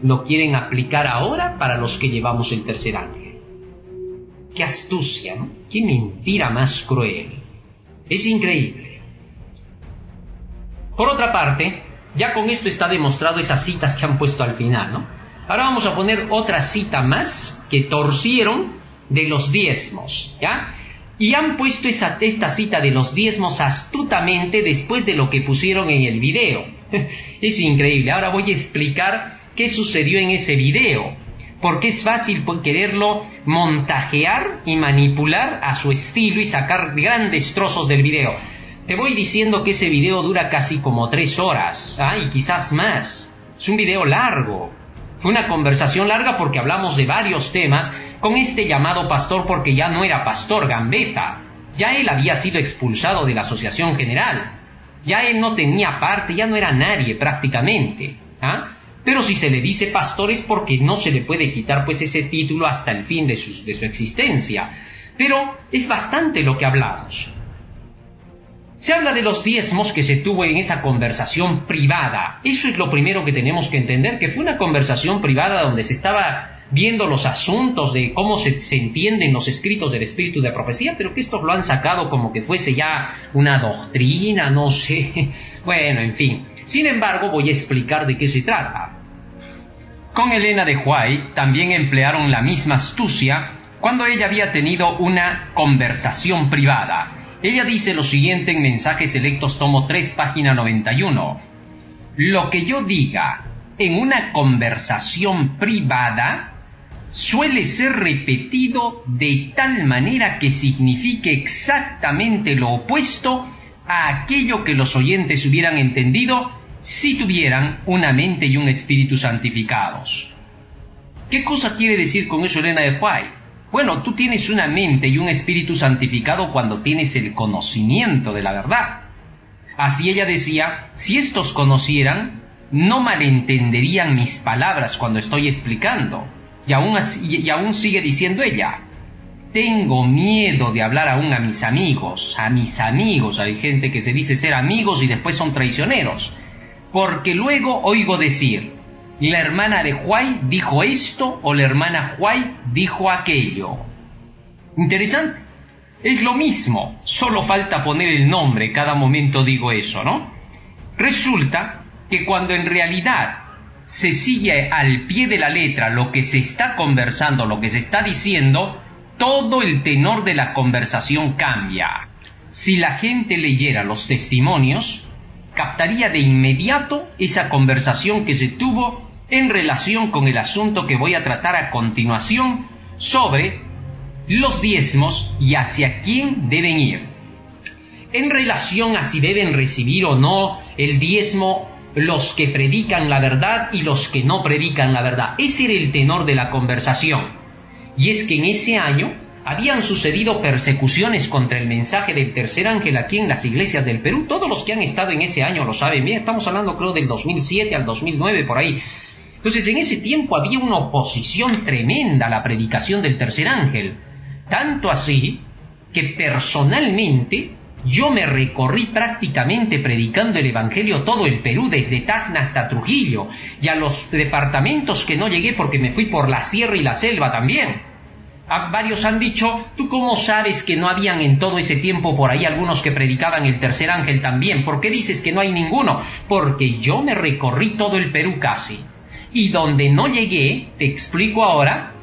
lo quieren aplicar ahora para los que llevamos el tercer ángel. ¡Qué astucia!, ¿no? ¡Qué mentira más cruel! Es increíble. Por otra parte, ya con esto está demostrado esas citas que han puesto al final, ¿no? Ahora vamos a poner otra cita más que torcieron de los diezmos, ¿ya? Y han puesto esta cita de los diezmos astutamente después de lo que pusieron en el video. Es increíble. Ahora voy a explicar qué sucedió en ese video, porque es fácil quererlo montajear y manipular a su estilo y sacar grandes trozos del video. Te voy diciendo que ese video dura casi como 3 horas, y quizás más. Es un video largo. Fue una conversación larga porque hablamos de varios temas con este llamado pastor, porque ya no era pastor Gambetta. Ya él había sido expulsado de la Asociación General. Ya él no tenía parte, ya no era nadie prácticamente. Pero si se le dice pastor es porque no se le puede quitar pues ese título hasta el fin de su existencia. Pero es bastante lo que hablamos. Se habla de los diezmos que se tuvo en esa conversación privada. Eso es lo primero que tenemos que entender, que fue una conversación privada donde se estaba viendo los asuntos de cómo se entienden los escritos del espíritu de profecía, pero que estos lo han sacado como que fuese ya una doctrina, no sé. Bueno, en fin. Sin embargo, voy a explicar de qué se trata. Con Elena de White también emplearon la misma astucia cuando ella había tenido una conversación privada. Ella dice lo siguiente en Mensajes Selectos, tomo 3, página 91. Lo que yo diga en una conversación privada suele ser repetido de tal manera que signifique exactamente lo opuesto a aquello que los oyentes hubieran entendido si tuvieran una mente y un espíritu santificados. ¿Qué cosa quiere decir con eso Elena de White? Bueno, tú tienes una mente y un espíritu santificado cuando tienes el conocimiento de la verdad. Así ella decía, si estos conocieran, no malentenderían mis palabras cuando estoy explicando. Y aún sigue diciendo ella, tengo miedo de hablar aún a mis amigos. Hay gente que se dice ser amigos y después son traicioneros. Porque luego oigo decir, la hermana de White dijo esto o la hermana White dijo aquello. Interesante. Es lo mismo, solo falta poner el nombre, cada momento digo eso, ¿no? Resulta que cuando en realidad se sigue al pie de la letra lo que se está conversando, lo que se está diciendo, todo el tenor de la conversación cambia. Si la gente leyera los testimonios, captaría de inmediato esa conversación que se tuvo en relación con el asunto que voy a tratar a continuación sobre los diezmos y hacia quién deben ir. En relación a si deben recibir o no el diezmo los que predican la verdad y los que no predican la verdad. Ese era el tenor de la conversación. Y es que en ese año habían sucedido persecuciones contra el mensaje del tercer ángel aquí en las iglesias del Perú. Todos los que han estado en ese año lo saben bien. Estamos hablando creo del 2007 al 2009 por ahí. Entonces en ese tiempo había una oposición tremenda a la predicación del tercer ángel. Tanto así que personalmente yo me recorrí prácticamente predicando el evangelio todo el Perú, desde Tacna hasta Trujillo, y a los departamentos que no llegué porque me fui por la sierra y la selva también. Varios han dicho, ¿tú cómo sabes que no habían en todo ese tiempo por ahí algunos que predicaban el tercer ángel también? ¿Por qué dices que no hay ninguno? Porque yo me recorrí todo el Perú casi. Y donde no llegué, te explico ahora,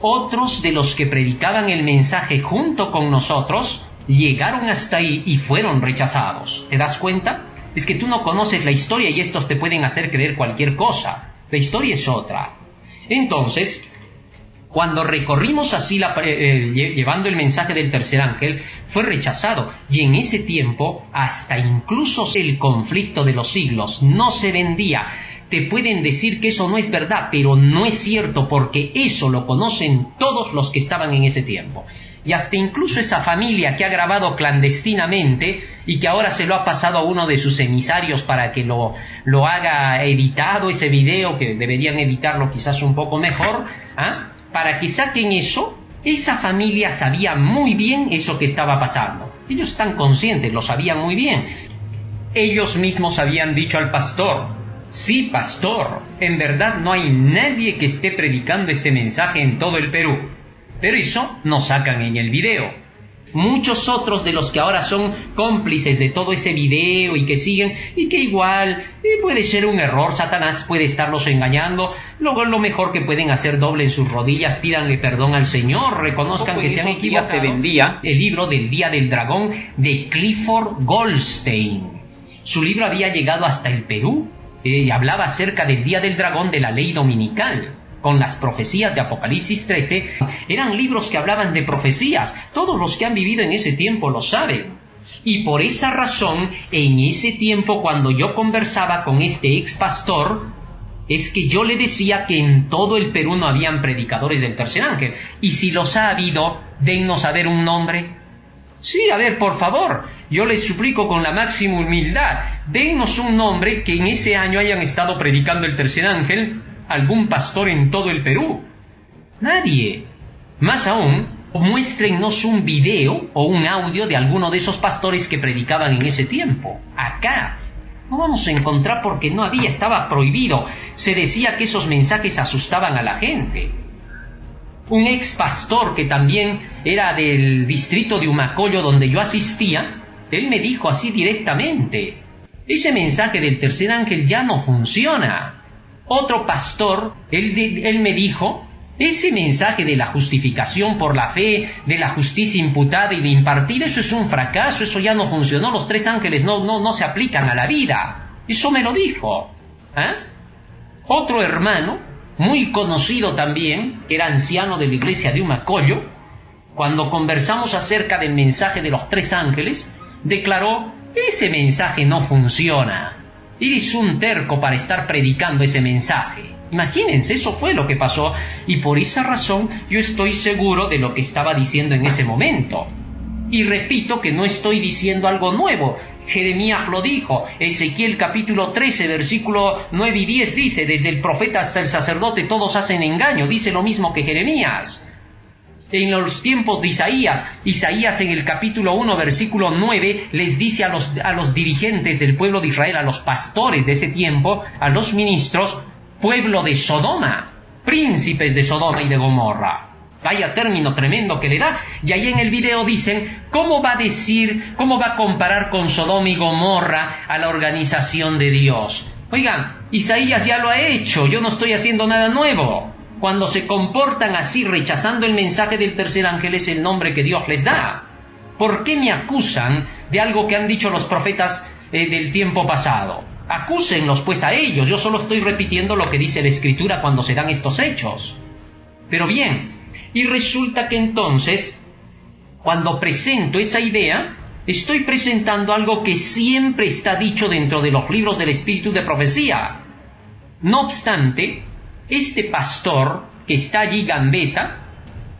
otros de los que predicaban el mensaje junto con nosotros llegaron hasta ahí y fueron rechazados. ¿Te das cuenta? Es que tú no conoces la historia y estos te pueden hacer creer cualquier cosa. La historia es otra. Entonces, cuando recorrimos así llevando el mensaje del tercer ángel, fue rechazado. Y en ese tiempo, hasta incluso el conflicto de los siglos no se vendía. Te pueden decir que eso no es verdad, pero no es cierto porque eso lo conocen todos los que estaban en ese tiempo. y hasta incluso esa familia que ha grabado clandestinamente y que ahora se lo ha pasado a uno de sus emisarios para que lo haga editado ese video, que deberían editarlo quizás un poco mejor, para que saquen eso. Esa familia sabía muy bien eso que estaba pasando. Ellos están conscientes, lo sabían muy bien. Ellos mismos habían dicho al pastor: sí, pastor, en verdad no hay nadie que esté predicando este mensaje en todo el Perú. Pero eso no sacan en el video. Muchos otros de los que ahora son cómplices de todo ese video y que siguen, y que igual puede ser un error, Satanás puede estarlos engañando, luego lo mejor que pueden hacer: doblen sus rodillas, pídanle perdón al Señor, reconozcan que se han equivocado. Se vendía el libro del Día del Dragón de Clifford Goldstein. Su libro había llegado hasta el Perú y hablaba acerca del Día del Dragón, de la ley dominical, con las profecías de Apocalipsis 13. Eran libros que hablaban de profecías. Todos los que han vivido en ese tiempo lo saben. Y por esa razón, en ese tiempo, cuando yo conversaba con este ex pastor, es que yo le decía que en todo el Perú no habían predicadores del tercer ángel. Y si los ha habido, dennos a ver un nombre. Sí, a ver, por favor, yo les suplico con la máxima humildad, dennos un nombre que en ese año hayan estado predicando el tercer ángel, algún pastor en todo el Perú. Nadie. Más aún, muéstrennos un video o un audio de alguno de esos pastores que predicaban en ese tiempo. Acá no vamos a encontrar, porque no había, estaba prohibido. Se decía que esos mensajes asustaban a la gente. Un ex pastor que también era del distrito de Humacoyo, donde yo asistía, él me dijo así directamente: ese mensaje del tercer ángel ya no funciona. Otro pastor, él me dijo: ese mensaje de la justificación por la fe, de la justicia imputada y de impartida, eso es un fracaso, eso ya no funcionó, los tres ángeles no se aplican a la vida. Eso me lo dijo. Otro hermano, muy conocido también, que era anciano de la iglesia de Humacoyo, cuando conversamos acerca del mensaje de los tres ángeles, declaró: ese mensaje no funciona. Eres un terco para estar predicando ese mensaje. Imagínense, eso fue lo que pasó, y por esa razón yo estoy seguro de lo que estaba diciendo en ese momento. Y repito que no estoy diciendo algo nuevo. Jeremías lo dijo. Ezequiel capítulo 13, versículo 9 y 10 dice: desde el profeta hasta el sacerdote todos hacen engaño. Dice lo mismo que Jeremías. En los tiempos de Isaías en el capítulo 1, versículo 9, les dice a los dirigentes del pueblo de Israel, a los pastores de ese tiempo, a los ministros: pueblo de Sodoma, príncipes de Sodoma y de Gomorra. Vaya término tremendo que le da. Y ahí en el video dicen: ¿cómo va a comparar con Sodoma y Gomorra a la organización de Dios? Oigan, Isaías ya lo ha hecho, yo no estoy haciendo nada nuevo. Cuando se comportan así, rechazando el mensaje del tercer ángel, es el nombre que Dios les da. ¿Por qué me acusan de algo que han dicho los profetas del tiempo pasado? Acúsenlos pues a ellos, yo solo estoy repitiendo lo que dice la Escritura cuando se dan estos hechos. Pero bien, y resulta que entonces, cuando presento esa idea, estoy presentando algo que siempre está dicho dentro de los libros del Espíritu de Profecía. No obstante, este pastor que está allí, Gambetta,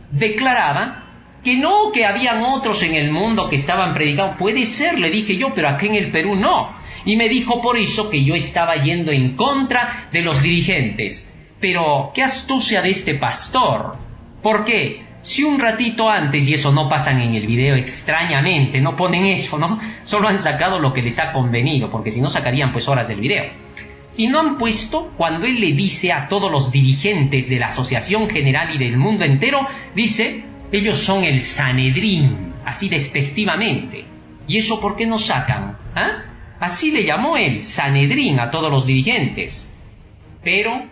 declaraba que no, que habían otros en el mundo que estaban predicando. Puede ser, le dije yo, pero aquí en el Perú no. Y me dijo por eso que yo estaba yendo en contra de los dirigentes. Pero qué astucia de este pastor. ¿Por qué? Si un ratito antes, y eso no pasan en el video extrañamente, no ponen eso, ¿no? Solo han sacado lo que les ha convenido, porque si no sacarían pues horas del video. Y no han puesto cuando él le dice a todos los dirigentes de la Asociación General y del mundo entero, dice: ellos son el Sanedrín, así despectivamente. ¿Y eso por qué no sacan? Así le llamó él, Sanedrín, a todos los dirigentes. Pero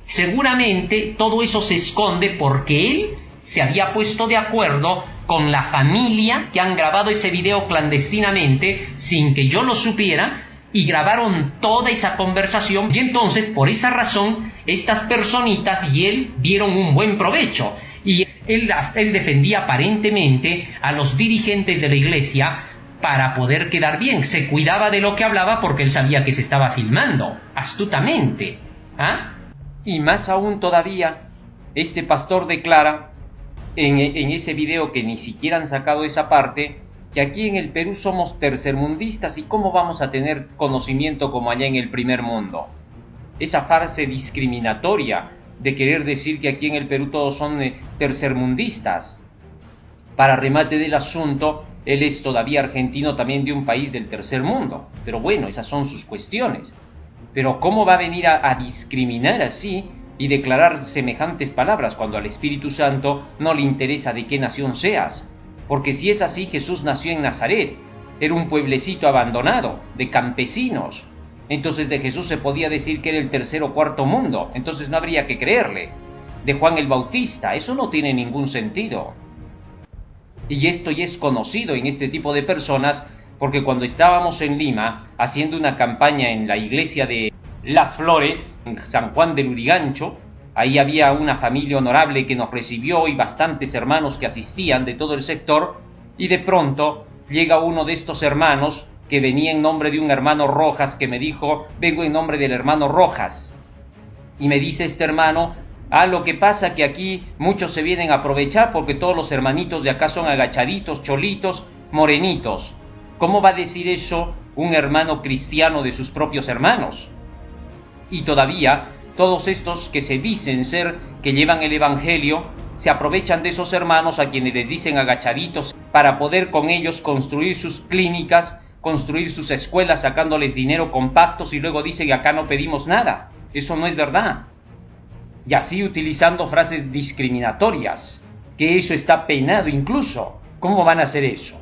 seguramente todo eso se esconde porque él se había puesto de acuerdo con la familia que han grabado ese video clandestinamente sin que yo lo supiera, y grabaron toda esa conversación, y entonces por esa razón estas personitas y él dieron un buen provecho. Y él defendía aparentemente a los dirigentes de la iglesia para poder quedar bien. Se cuidaba de lo que hablaba porque él sabía que se estaba filmando astutamente. Y más aún todavía, este pastor declara en ese video, que ni siquiera han sacado esa parte, que aquí en el Perú somos tercermundistas y cómo vamos a tener conocimiento como allá en el primer mundo. Esa farsa discriminatoria de querer decir que aquí en el Perú todos son tercermundistas. Para remate del asunto, él es todavía argentino, también de un país del tercer mundo. Pero bueno, esas son sus cuestiones. Pero ¿cómo va a venir a discriminar así y declarar semejantes palabras cuando al Espíritu Santo no le interesa de qué nación seas? Porque si es así, Jesús nació en Nazaret, era un pueblecito abandonado, de campesinos. Entonces de Jesús se podía decir que era el tercer o cuarto mundo, entonces no habría que creerle. De Juan el Bautista, eso no tiene ningún sentido. Y esto ya es conocido en este tipo de personas, porque cuando estábamos en Lima haciendo una campaña en la iglesia de Las Flores, en San Juan del Lurigancho, ahí había una familia honorable que nos recibió y bastantes hermanos que asistían de todo el sector, y de pronto llega uno de estos hermanos que venía en nombre de un hermano Rojas, que me dijo: vengo en nombre del hermano Rojas. Y me dice este hermano: lo que pasa que aquí muchos se vienen a aprovechar porque todos los hermanitos de acá son agachaditos, cholitos, morenitos. ¿Cómo va a decir eso un hermano cristiano de sus propios hermanos? Y todavía todos estos que se dicen ser, que llevan el evangelio, se aprovechan de esos hermanos a quienes les dicen agachaditos para poder con ellos construir sus clínicas, construir sus escuelas, sacándoles dinero con pactos, y luego dice que acá no pedimos nada. Eso no es verdad. Y así utilizando frases discriminatorias, que eso está penado incluso. ¿Cómo van a hacer eso?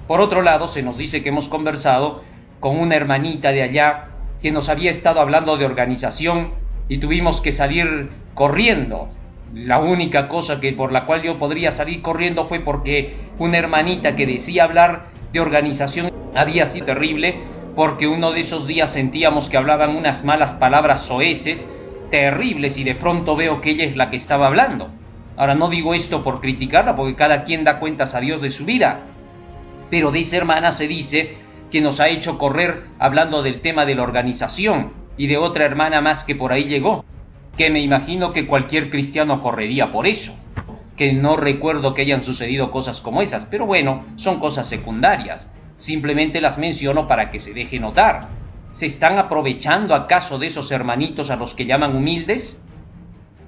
Por otro lado, se nos dice que hemos conversado con una hermanita de allá que nos había estado hablando de organización y tuvimos que salir corriendo. La única cosa por la cual yo podría salir corriendo fue porque una hermanita que decía hablar de organización había sido terrible, porque uno de esos días sentíamos que hablaban unas malas palabras soeces terribles, y de pronto veo que ella es la que estaba hablando. Ahora, no digo esto por criticarla, porque cada quien da cuentas a Dios de su vida, pero de esa hermana se dice que nos ha hecho correr hablando del tema de la organización, y de otra hermana más que por ahí llegó, que me imagino que cualquier cristiano correría por eso, que no recuerdo que hayan sucedido cosas como esas, pero bueno, son cosas secundarias, simplemente las menciono para que se deje notar. ¿Se están aprovechando acaso de esos hermanitos a los que llaman humildes?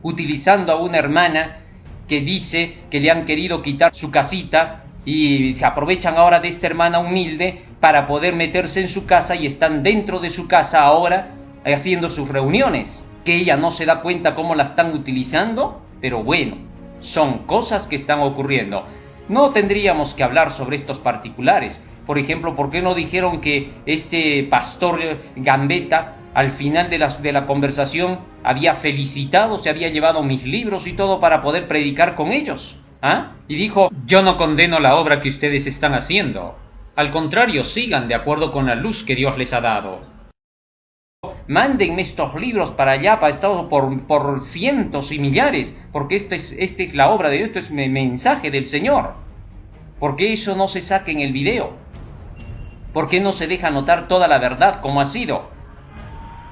Utilizando a una hermana que dice que le han querido quitar su casita, y se aprovechan ahora de esta hermana humilde para poder meterse en su casa, y están dentro de su casa ahora haciendo sus reuniones, que ella no se da cuenta cómo la están utilizando. Pero bueno, son cosas que están ocurriendo. No tendríamos que hablar sobre estos particulares. Por ejemplo, ¿por qué no dijeron que este pastor Gambetta al final de la conversación había felicitado, se había llevado mis libros y todo para poder predicar con ellos? Y dijo: yo no condeno la obra que ustedes están haciendo. Al contrario, sigan de acuerdo con la luz que Dios les ha dado. Mándenme estos libros para allá, para Estados Unidos, por cientos y millares, porque esta es la obra de Dios, esto es mensaje del Señor. ¿Por qué eso no se saca en el video? ¿Por qué no se deja notar toda la verdad como ha sido?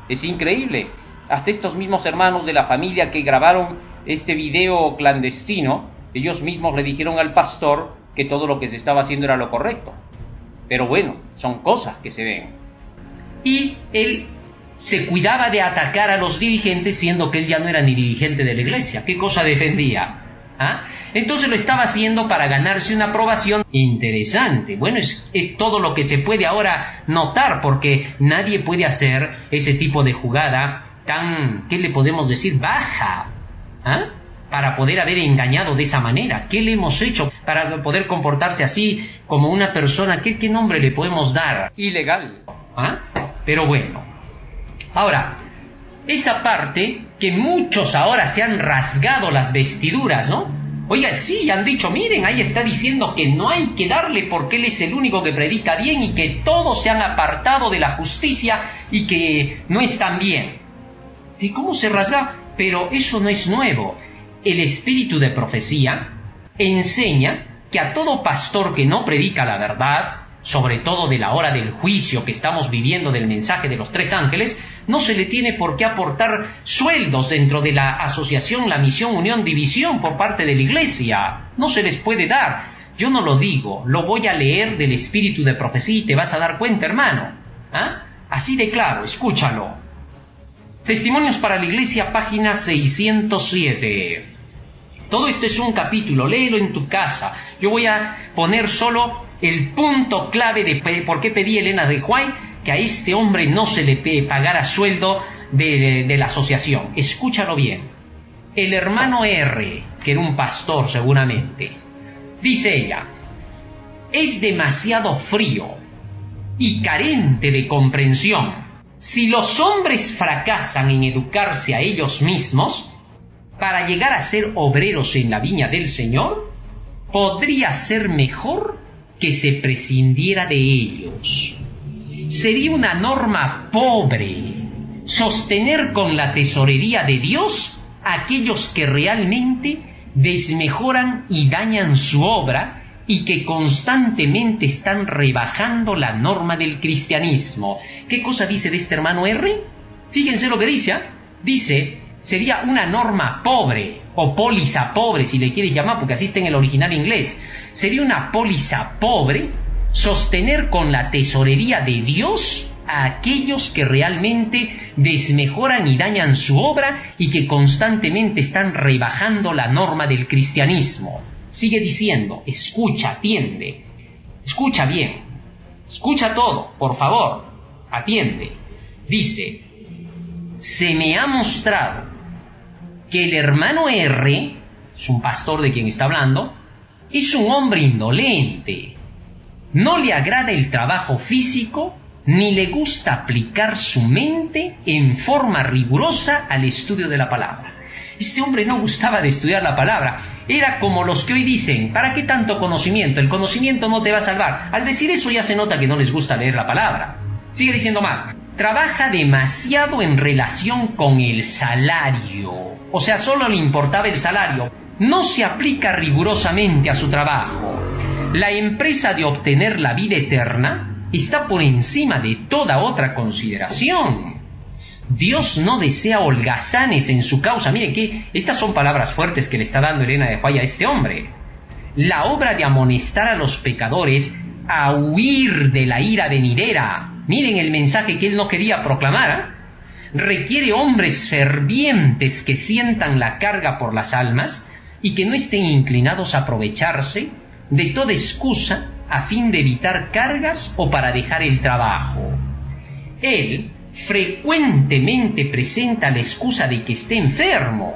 Es increíble. Hasta estos mismos hermanos de la familia que grabaron este video clandestino, ellos mismos le dijeron al pastor que todo lo que se estaba haciendo era lo correcto. Pero bueno, son cosas que se ven. Y él se cuidaba de atacar a los dirigentes, siendo que él ya no era ni dirigente de la iglesia. ¿Qué cosa defendía? Entonces lo estaba haciendo para ganarse una aprobación. Interesante. Bueno, es todo lo que se puede ahora notar, porque nadie puede hacer ese tipo de jugada tan, ¿qué le podemos decir?, baja, para poder haber engañado de esa manera. ¿Qué le hemos hecho para poder comportarse así como una persona? ¿Qué nombre le podemos dar? Ilegal. Pero bueno. Ahora, esa parte que muchos ahora se han rasgado las vestiduras, ¿no? Oiga, sí, han dicho: miren, ahí está diciendo que no hay que darle porque él es el único que predica bien, y que todos se han apartado de la justicia y que no están bien. ¿Y cómo se rasga? Pero eso no es nuevo. El espíritu de profecía enseña que a todo pastor que no predica la verdad, sobre todo de la hora del juicio que estamos viviendo del mensaje de los 3 ángeles, no se le tiene por qué aportar sueldos dentro de la asociación, la misión, unión, división por parte de la iglesia. No se les puede dar. Yo no lo digo, lo voy a leer del espíritu de profecía y te vas a dar cuenta, hermano. Así de claro, escúchalo. Testimonios para la Iglesia, página 607. Todo esto es un capítulo, léelo en tu casa. Yo voy a poner solo el punto clave de por qué pedí Elena de White que a este hombre no se le pagara sueldo de la asociación. Escúchalo bien. El hermano R, que era un pastor seguramente, dice ella, es demasiado frío y carente de comprensión. Si los hombres fracasan en educarse a ellos mismos para llegar a ser obreros en la viña del Señor, podría ser mejor que se prescindiera de ellos. Sería una norma pobre sostener con la tesorería de Dios a aquellos que realmente desmejoran y dañan su obra y que constantemente están rebajando la norma del cristianismo. ¿Qué cosa dice de este hermano R? Fíjense lo que dice. Dice, sería una norma pobre, o póliza pobre, si le quieres llamar, porque así está en el original inglés. Sería una póliza pobre sostener con la tesorería de Dios a aquellos que realmente desmejoran y dañan su obra y que constantemente están rebajando la norma del cristianismo. Sigue diciendo, escucha, atiende, escucha bien, escucha todo, por favor, atiende. Dice, se me ha mostrado que el hermano R, es un pastor de quien está hablando, es un hombre indolente, no le agrada el trabajo físico, ni le gusta aplicar su mente en forma rigurosa al estudio de la palabra. Este hombre no gustaba de estudiar la palabra. Era como los que hoy dicen, ¿para qué tanto conocimiento? El conocimiento no te va a salvar. Al decir eso ya se nota que no les gusta leer la palabra. Sigue diciendo más. Trabaja demasiado en relación con el salario. O sea, solo le importaba el salario. No se aplica rigurosamente a su trabajo. La empresa de obtener la vida eterna está por encima de toda otra consideración. Dios no desea holgazanes en su causa. Miren que estas son palabras fuertes que le está dando Elena de White a este hombre. La obra de amonestar a los pecadores a huir de la ira venidera. Miren el mensaje que él no quería proclamar. Requiere hombres fervientes que sientan la carga por las almas y que no estén inclinados a aprovecharse de toda excusa a fin de evitar cargas o para dejar el trabajo. Él frecuentemente presenta la excusa de que esté enfermo.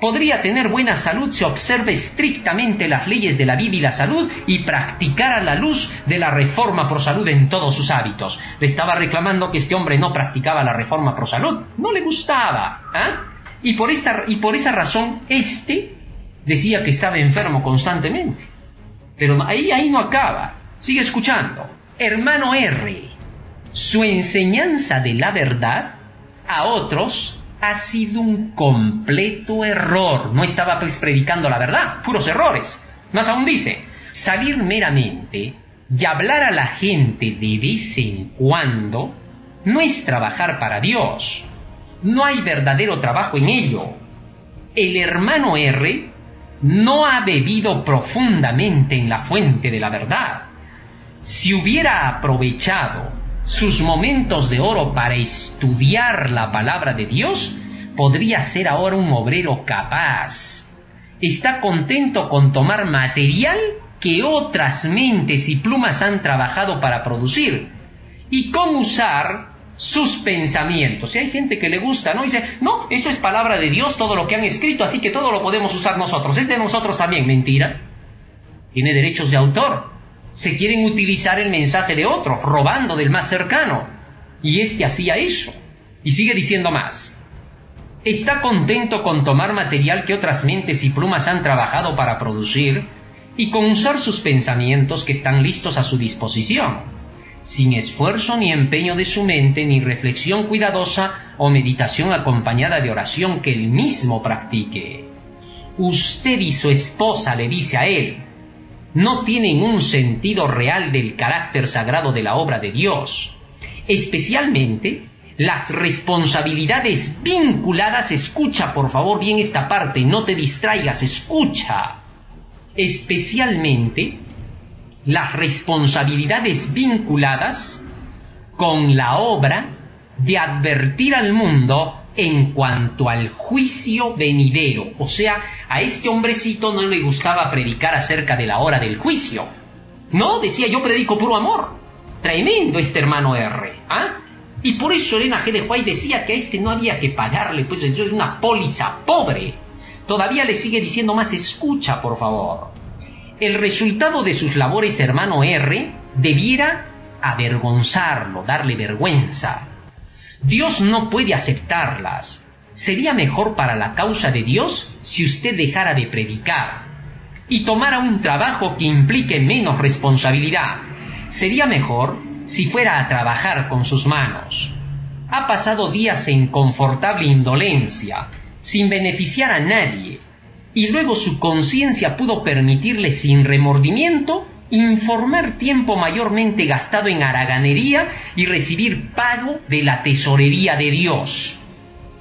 Podría tener buena salud si observa estrictamente las leyes de la vida y la salud y practicara la luz de la reforma pro salud en todos sus hábitos. Le estaba reclamando que este hombre no practicaba la reforma pro salud. No le gustaba. Y por esa razón, decía que estaba enfermo constantemente. Pero ahí no acaba. Sigue escuchando. Hermano R, su enseñanza de la verdad a otros ha sido un completo error. No estaba predicando la verdad, puros errores. Más aún dice, salir meramente y hablar a la gente de vez en cuando no es trabajar para Dios. No hay verdadero trabajo en ello. El hermano R no ha bebido profundamente en la fuente de la verdad. Si hubiera aprovechado sus momentos de oro para estudiar la palabra de Dios, podría ser ahora un obrero capaz. Está contento con tomar material que otras mentes y plumas han trabajado para producir y con usar sus pensamientos. Y hay gente que le gusta, ¿no? Dice, no, eso es palabra de Dios, todo lo que han escrito, así que todo lo podemos usar nosotros. Es de nosotros también. Mentira. Tiene derechos de autor. Se quieren utilizar el mensaje de otros, robando del más cercano. Y hacía eso. Y sigue diciendo más. Está contento con tomar material que otras mentes y plumas han trabajado para producir y con usar sus pensamientos que están listos a su disposición, sin esfuerzo ni empeño de su mente, ni reflexión cuidadosa o meditación acompañada de oración que él mismo practique. Usted y su esposa, le dice a él, no tienen un sentido real del carácter sagrado de la obra de Dios. Especialmente las responsabilidades vinculadas, escucha por favor bien esta parte, no te distraigas, escucha. Especialmente las responsabilidades vinculadas con la obra de advertir al mundo en cuanto al juicio venidero. O sea, a este hombrecito no le gustaba predicar acerca de la hora del juicio. No, decía, yo predico puro amor. Tremendo este hermano R. ¿Ah? Y por eso Elena G. de White decía que a este no había que pagarle, pues es una póliza pobre. Todavía le sigue diciendo más, escucha por favor. El resultado de sus labores, hermano R, debiera avergonzarlo, darle vergüenza. Dios no puede aceptarlas. Sería mejor para la causa de Dios si usted dejara de predicar y tomara un trabajo que implique menos responsabilidad. Sería mejor si fuera a trabajar con sus manos. Ha pasado días en confortable indolencia, sin beneficiar a nadie, y luego su conciencia pudo permitirle sin remordimiento informar tiempo mayormente gastado en haraganería y recibir pago de la tesorería de Dios.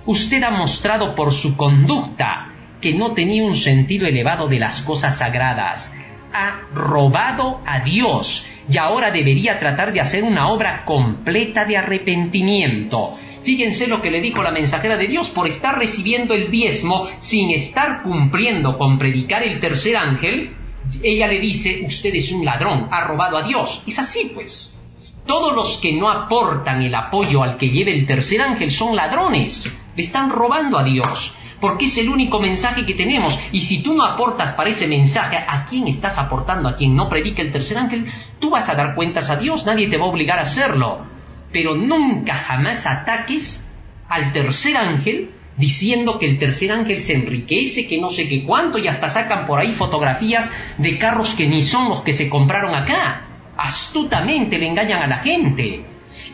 Usted ha mostrado por su conducta que no tenía un sentido elevado de las cosas sagradas. Ha robado a Dios y ahora debería tratar de hacer una obra completa de arrepentimiento. Fíjense lo que le dijo la mensajera de Dios: por estar recibiendo el diezmo sin estar cumpliendo con predicar el tercer ángel, ella le dice, usted es un ladrón, ha robado a Dios. Es así pues. Todos los que no aportan el apoyo al que lleve el tercer ángel son ladrones, le están robando a Dios, porque es el único mensaje que tenemos. Y si tú no aportas para ese mensaje, ¿a quién estás aportando? ¿A quien no predica el tercer ángel? Tú vas a dar cuentas a Dios, nadie te va a obligar a hacerlo. Pero nunca jamás ataques al tercer ángel diciendo que el tercer ángel se enriquece, que no sé qué cuánto, y hasta sacan por ahí fotografías de carros que ni son los que se compraron acá. Astutamente le engañan a la gente.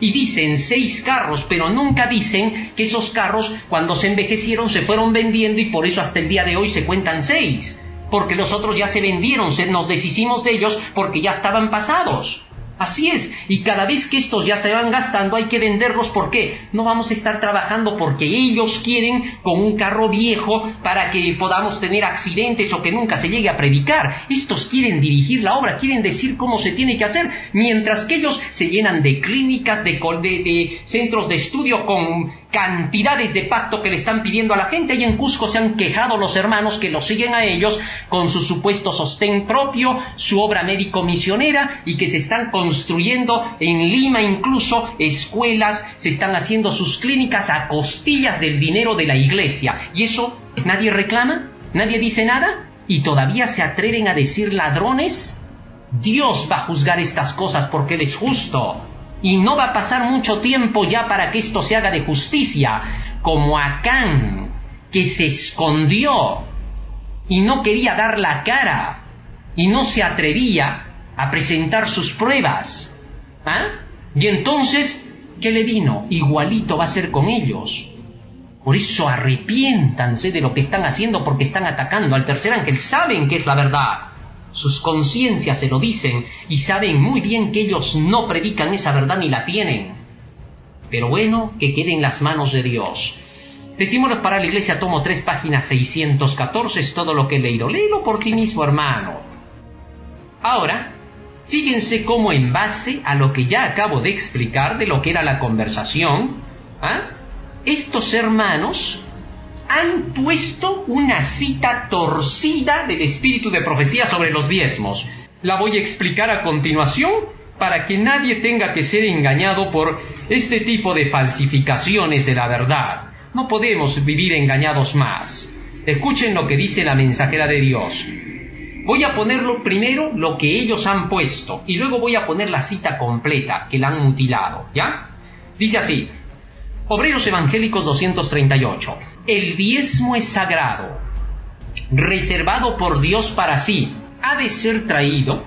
Y dicen 6 carros, pero nunca dicen que esos carros cuando se envejecieron se fueron vendiendo y por eso hasta el día de hoy se cuentan 6. Porque los otros ya se vendieron, nos deshicimos de ellos porque ya estaban pasados. Así es, y cada vez que estos ya se van gastando hay que venderlos. ¿Por qué? No vamos a estar trabajando porque ellos quieren con un carro viejo para que podamos tener accidentes o que nunca se llegue a predicar. Estos quieren dirigir la obra, quieren decir cómo se tiene que hacer, mientras que ellos se llenan de clínicas, de centros de estudio con cantidades de pacto que le están pidiendo a la gente. Y en Cusco se han quejado los hermanos que los siguen a ellos con su supuesto sostén propio, su obra médico-misionera, y que se están construyendo en Lima incluso escuelas, se están haciendo sus clínicas a costillas del dinero de la iglesia. ¿Y eso nadie reclama? ¿Nadie dice nada? ¿Y todavía se atreven a decir ladrones? Dios va a juzgar estas cosas porque Él es justo. Y no va a pasar mucho tiempo ya para que esto se haga de justicia, como Acán, que se escondió y no quería dar la cara y no se atrevía a presentar sus pruebas. ¿Ah? Y entonces, ¿qué le vino? Igualito va a ser con ellos. Por eso arrepiéntanse de lo que están haciendo, porque están atacando al tercer ángel. Saben que es la verdad. Sus conciencias se lo dicen y saben muy bien que ellos no predican esa verdad ni la tienen. Pero bueno, que quede en las manos de Dios. Testimonios para la Iglesia, tomo 3, página 614, es todo lo que he leído. Léelo por ti mismo, hermano. Ahora, fíjense cómo en base a lo que ya acabo de explicar de lo que era la conversación, estos hermanos han puesto una cita torcida del espíritu de profecía sobre los diezmos. La voy a explicar a continuación para que nadie tenga que ser engañado por este tipo de falsificaciones de la verdad. No podemos vivir engañados más. Escuchen lo que dice la mensajera de Dios. Voy a ponerlo primero lo que ellos han puesto y luego voy a poner la cita completa que la han mutilado, ¿ya? Dice así: Obreros Evangélicos 238. El diezmo es sagrado, reservado por Dios para sí. Ha de ser traído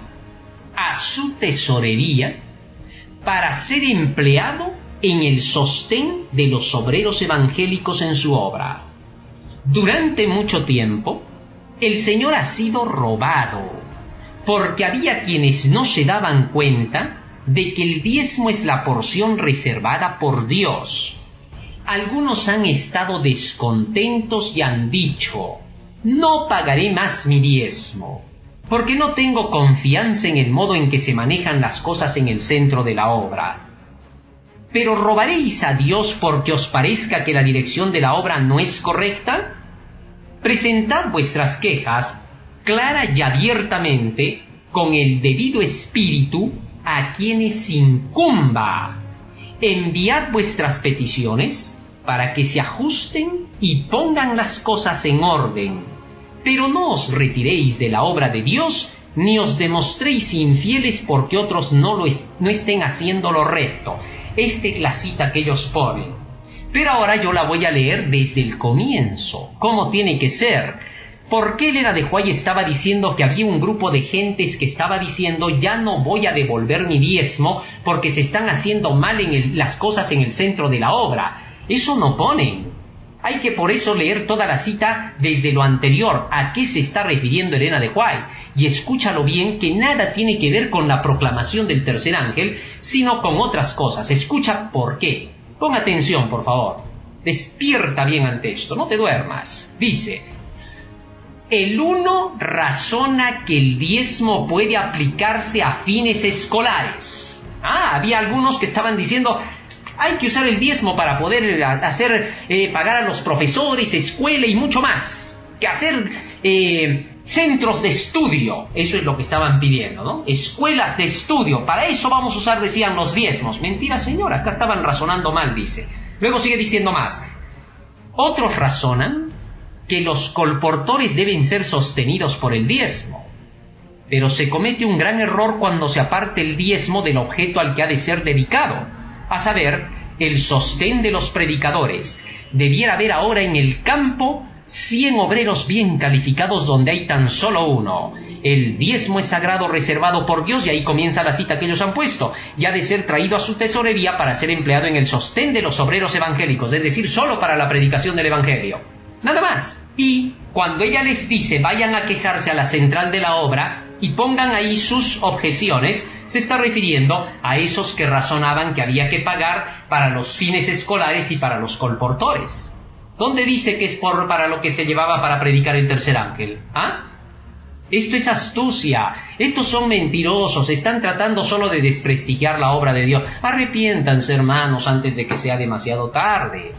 a su tesorería para ser empleado en el sostén de los obreros evangélicos en su obra. Durante mucho tiempo, el Señor ha sido robado porque había quienes no se daban cuenta de que el diezmo es la porción reservada por Dios. Algunos han estado descontentos y han dicho: no pagaré más mi diezmo, porque no tengo confianza en el modo en que se manejan las cosas en el centro de la obra. ¿Pero robaréis a Dios porque os parezca que la dirección de la obra no es correcta? Presentad vuestras quejas clara y abiertamente, con el debido espíritu, a quienes incumba. Enviad vuestras peticiones para que se ajusten y pongan las cosas en orden. Pero no os retiréis de la obra de Dios, ni os demostréis infieles porque otros no estén haciendo lo recto. Esta es la cita que ellos ponen. Pero ahora yo la voy a leer desde el comienzo. ¿Cómo tiene que ser? ¿Por qué Elena de White estaba diciendo que había un grupo de gentes que estaba diciendo: ya no voy a devolver mi diezmo porque se están haciendo mal las cosas en el centro de la obra? Eso no ponen. Hay que por eso leer toda la cita desde lo anterior, a qué se está refiriendo Elena de White. Y escúchalo bien, que nada tiene que ver con la proclamación del tercer ángel, sino con otras cosas. Escucha por qué. Pon atención, por favor. Despierta bien ante esto, no te duermas. Dice: el uno razona que el diezmo puede aplicarse a fines escolares. Había algunos que estaban diciendo: hay que usar el diezmo para poder pagar a los profesores, escuela y mucho más. Que hacer centros de estudio. Eso es lo que estaban pidiendo, ¿no? Escuelas de estudio. Para eso vamos a usar, decían, los diezmos. Mentira, señora. Acá estaban razonando mal, dice. Luego sigue diciendo más. Otros razonan que los colportores deben ser sostenidos por el diezmo. Pero se comete un gran error cuando se aparte el diezmo del objeto al que ha de ser dedicado, a saber, el sostén de los predicadores. Debiera haber ahora en el campo 100 obreros bien calificados donde hay tan solo uno. El diezmo es sagrado, reservado por Dios, y ahí comienza la cita que ellos han puesto, y ha de ser traído a su tesorería para ser empleado en el sostén de los obreros evangélicos, es decir, solo para la predicación del evangelio. Nada más. Y cuando ella les dice: vayan a quejarse a la central de la obra y pongan ahí sus objeciones, se está refiriendo a esos que razonaban que había que pagar para los fines escolares y para los colportores. ¿Dónde dice que es para lo que se llevaba para predicar el tercer ángel? Esto es astucia. Estos son mentirosos. Están tratando solo de desprestigiar la obra de Dios. Arrepiéntanse, hermanos, antes de que sea demasiado tarde.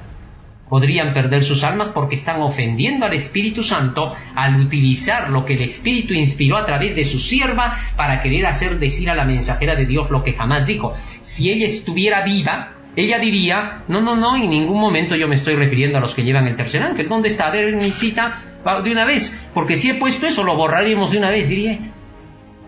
Podrían perder sus almas porque están ofendiendo al Espíritu Santo al utilizar lo que el Espíritu inspiró a través de su sierva para querer hacer decir a la mensajera de Dios lo que jamás dijo. Si ella estuviera viva, ella diría: no, en ningún momento yo me estoy refiriendo a los que llevan el tercer ángel. ¿Dónde está? A ver, mi cita de una vez, porque si he puesto eso lo borraremos de una vez, diría ella.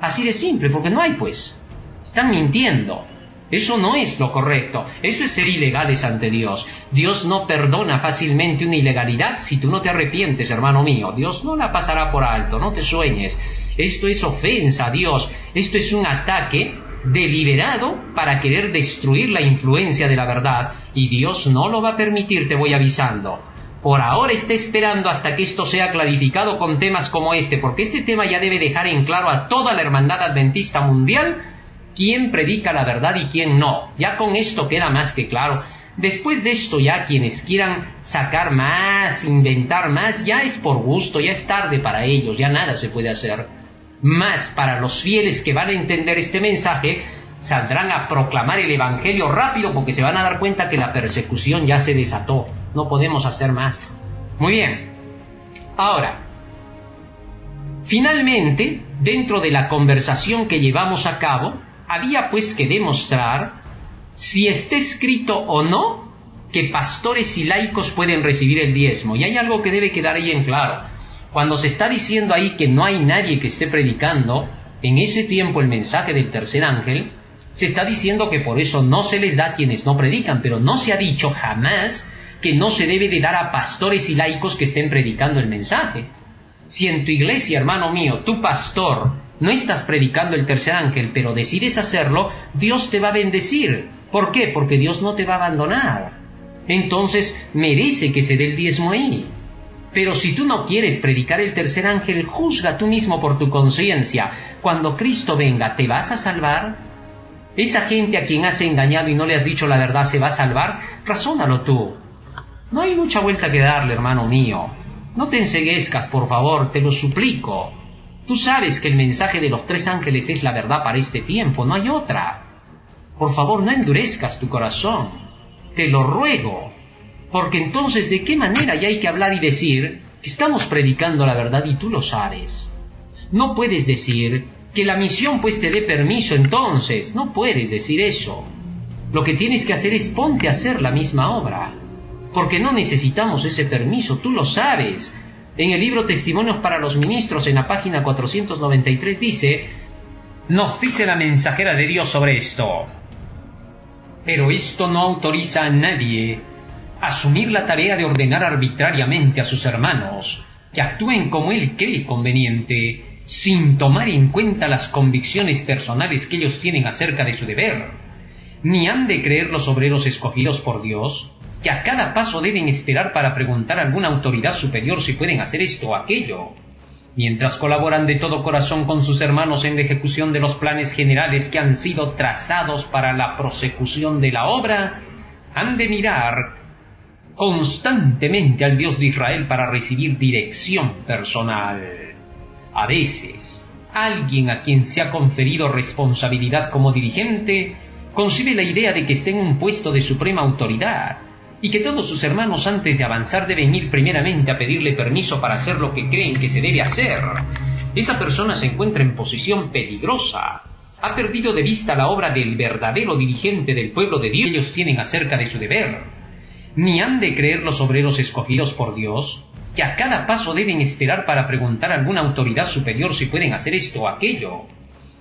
Así de simple, porque no hay, pues. Están mintiendo. Eso no es lo correcto. Eso es ser ilegales ante Dios. Dios no perdona fácilmente una ilegalidad si tú no te arrepientes, hermano mío. Dios no la pasará por alto, no te sueñes. Esto es ofensa a Dios. Esto es un ataque deliberado para querer destruir la influencia de la verdad. Y Dios no lo va a permitir, te voy avisando. Por ahora está esperando hasta que esto sea clarificado con temas como este, porque este tema ya debe dejar en claro a toda la hermandad adventista mundial quién predica la verdad y quién no. Ya con esto queda más que claro. Después de esto, ya quienes quieran sacar más, inventar más, ya es por gusto, ya es tarde para ellos, ya nada se puede hacer. Más para los fieles que van a entender este mensaje, saldrán a proclamar el evangelio rápido porque se van a dar cuenta que la persecución ya se desató. No podemos hacer más. Muy bien. Ahora, finalmente, dentro de la conversación que llevamos a cabo, había pues que demostrar si está escrito o no que pastores y laicos pueden recibir el diezmo. Y hay algo que debe quedar ahí en claro. Cuando se está diciendo ahí que no hay nadie que esté predicando en ese tiempo el mensaje del tercer ángel, se está diciendo que por eso no se les da a quienes no predican, pero no se ha dicho jamás que no se debe de dar a pastores y laicos que estén predicando el mensaje. Si en tu iglesia, hermano mío, tu pastor, no estás predicando el tercer ángel, pero decides hacerlo, Dios te va a bendecir. ¿Por qué? Porque Dios no te va a abandonar. Entonces, merece que se dé el diezmo ahí. Pero si tú no quieres predicar el tercer ángel, juzga tú mismo por tu conciencia. Cuando Cristo venga, ¿te vas a salvar? ¿Esa gente a quien has engañado y no le has dicho la verdad se va a salvar? Razónalo tú. No hay mucha vuelta que darle, hermano mío. No te enceguezcas, por favor, te lo suplico. Tú sabes que el mensaje de los tres ángeles es la verdad para este tiempo, no hay otra. Por favor, no endurezcas tu corazón. Te lo ruego. Porque entonces, ¿de qué manera ya hay que hablar y decir que estamos predicando la verdad y tú lo sabes? No puedes decir que la misión pues te dé permiso entonces. No puedes decir eso. Lo que tienes que hacer es ponte a hacer la misma obra. Porque no necesitamos ese permiso, tú lo sabes. En el libro Testimonios para los Ministros, en la página 493 nos dice la mensajera de Dios sobre esto. Pero esto no autoriza a nadie a asumir la tarea de ordenar arbitrariamente a sus hermanos que actúen como él cree conveniente, sin tomar en cuenta las convicciones personales que ellos tienen acerca de su deber. Ni han de creer los obreros escogidos por Dios, que a cada paso deben esperar para preguntar a alguna autoridad superior si pueden hacer esto o aquello, mientras colaboran de todo corazón con sus hermanos en la ejecución de los planes generales que han sido trazados para la prosecución de la obra. Han de mirar constantemente al Dios de Israel para recibir dirección personal. A veces, alguien a quien se ha conferido responsabilidad como dirigente concibe la idea de que está en un puesto de suprema autoridad y que todos sus hermanos antes de avanzar deben ir primeramente a pedirle permiso para hacer lo que creen que se debe hacer. Esa persona se encuentra en posición peligrosa. Ha perdido de vista la obra del verdadero dirigente del pueblo de Dios que ellos tienen acerca de su deber. Ni han de creer los obreros escogidos por Dios, que a cada paso deben esperar para preguntar a alguna autoridad superior si pueden hacer esto o aquello,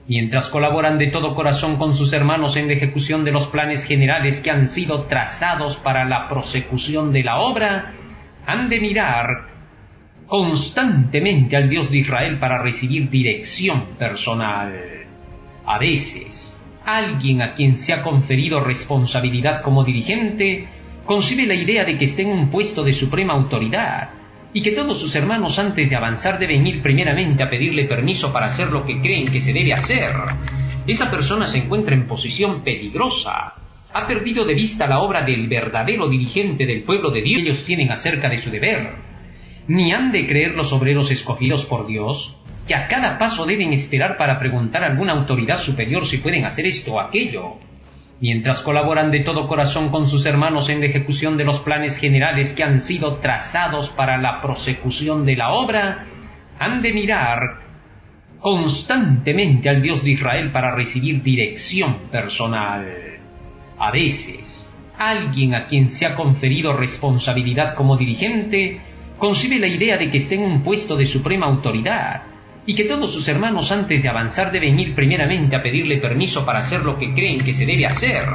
mientras colaboran de todo corazón con sus hermanos en la ejecución de los planes generales que han sido trazados para la prosecución de la obra. Han de mirar constantemente al Dios de Israel para recibir dirección personal. A veces, alguien a quien se ha conferido responsabilidad como dirigente concibe la idea de que está en un puesto de suprema autoridad y que todos sus hermanos antes de avanzar deben ir primeramente a pedirle permiso para hacer lo que creen que se debe hacer. Esa persona se encuentra en posición peligrosa. Ha perdido de vista la obra del verdadero dirigente del pueblo de Dios que ellos tienen acerca de su deber. Ni han de creer los obreros escogidos por Dios, que a cada paso deben esperar para preguntar a alguna autoridad superior si pueden hacer esto o aquello, mientras colaboran de todo corazón con sus hermanos en la ejecución de los planes generales que han sido trazados para la prosecución de la obra. Han de mirar constantemente al Dios de Israel para recibir dirección personal. A veces, alguien a quien se ha conferido responsabilidad como dirigente concibe la idea de que está en un puesto de suprema autoridad y que todos sus hermanos antes de avanzar deben ir primeramente a pedirle permiso para hacer lo que creen que se debe hacer.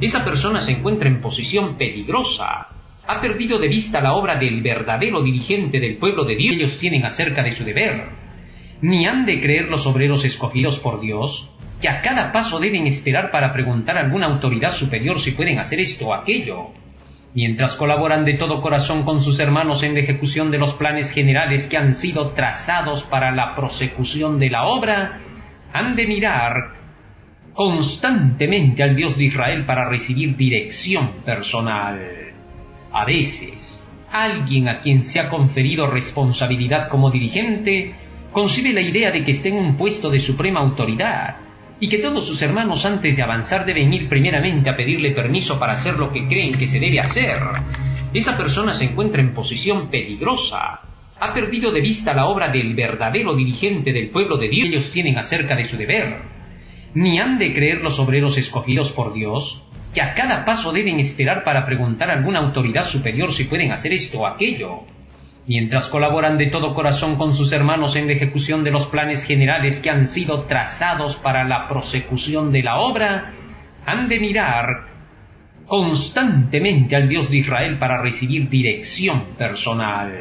Esa persona se encuentra en posición peligrosa. Ha perdido de vista la obra del verdadero dirigente del pueblo de Dios que ellos tienen acerca de su deber. Ni han de creer los obreros escogidos por Dios, que a cada paso deben esperar para preguntar a alguna autoridad superior si pueden hacer esto o aquello, mientras colaboran de todo corazón con sus hermanos en la ejecución de los planes generales que han sido trazados para la prosecución de la obra. Han de mirar constantemente al Dios de Israel para recibir dirección personal. A veces, alguien a quien se ha conferido responsabilidad como dirigente concibe la idea de que está en un puesto de suprema autoridad y que todos sus hermanos antes de avanzar deben ir primeramente a pedirle permiso para hacer lo que creen que se debe hacer. Esa persona se encuentra en posición peligrosa. Ha perdido de vista la obra del verdadero dirigente del pueblo de Dios que ellos tienen acerca de su deber. Ni han de creer los obreros escogidos por Dios, que a cada paso deben esperar para preguntar a alguna autoridad superior si pueden hacer esto o aquello, mientras colaboran de todo corazón con sus hermanos en la ejecución de los planes generales que han sido trazados para la prosecución de la obra. Han de mirar constantemente al Dios de Israel para recibir dirección personal.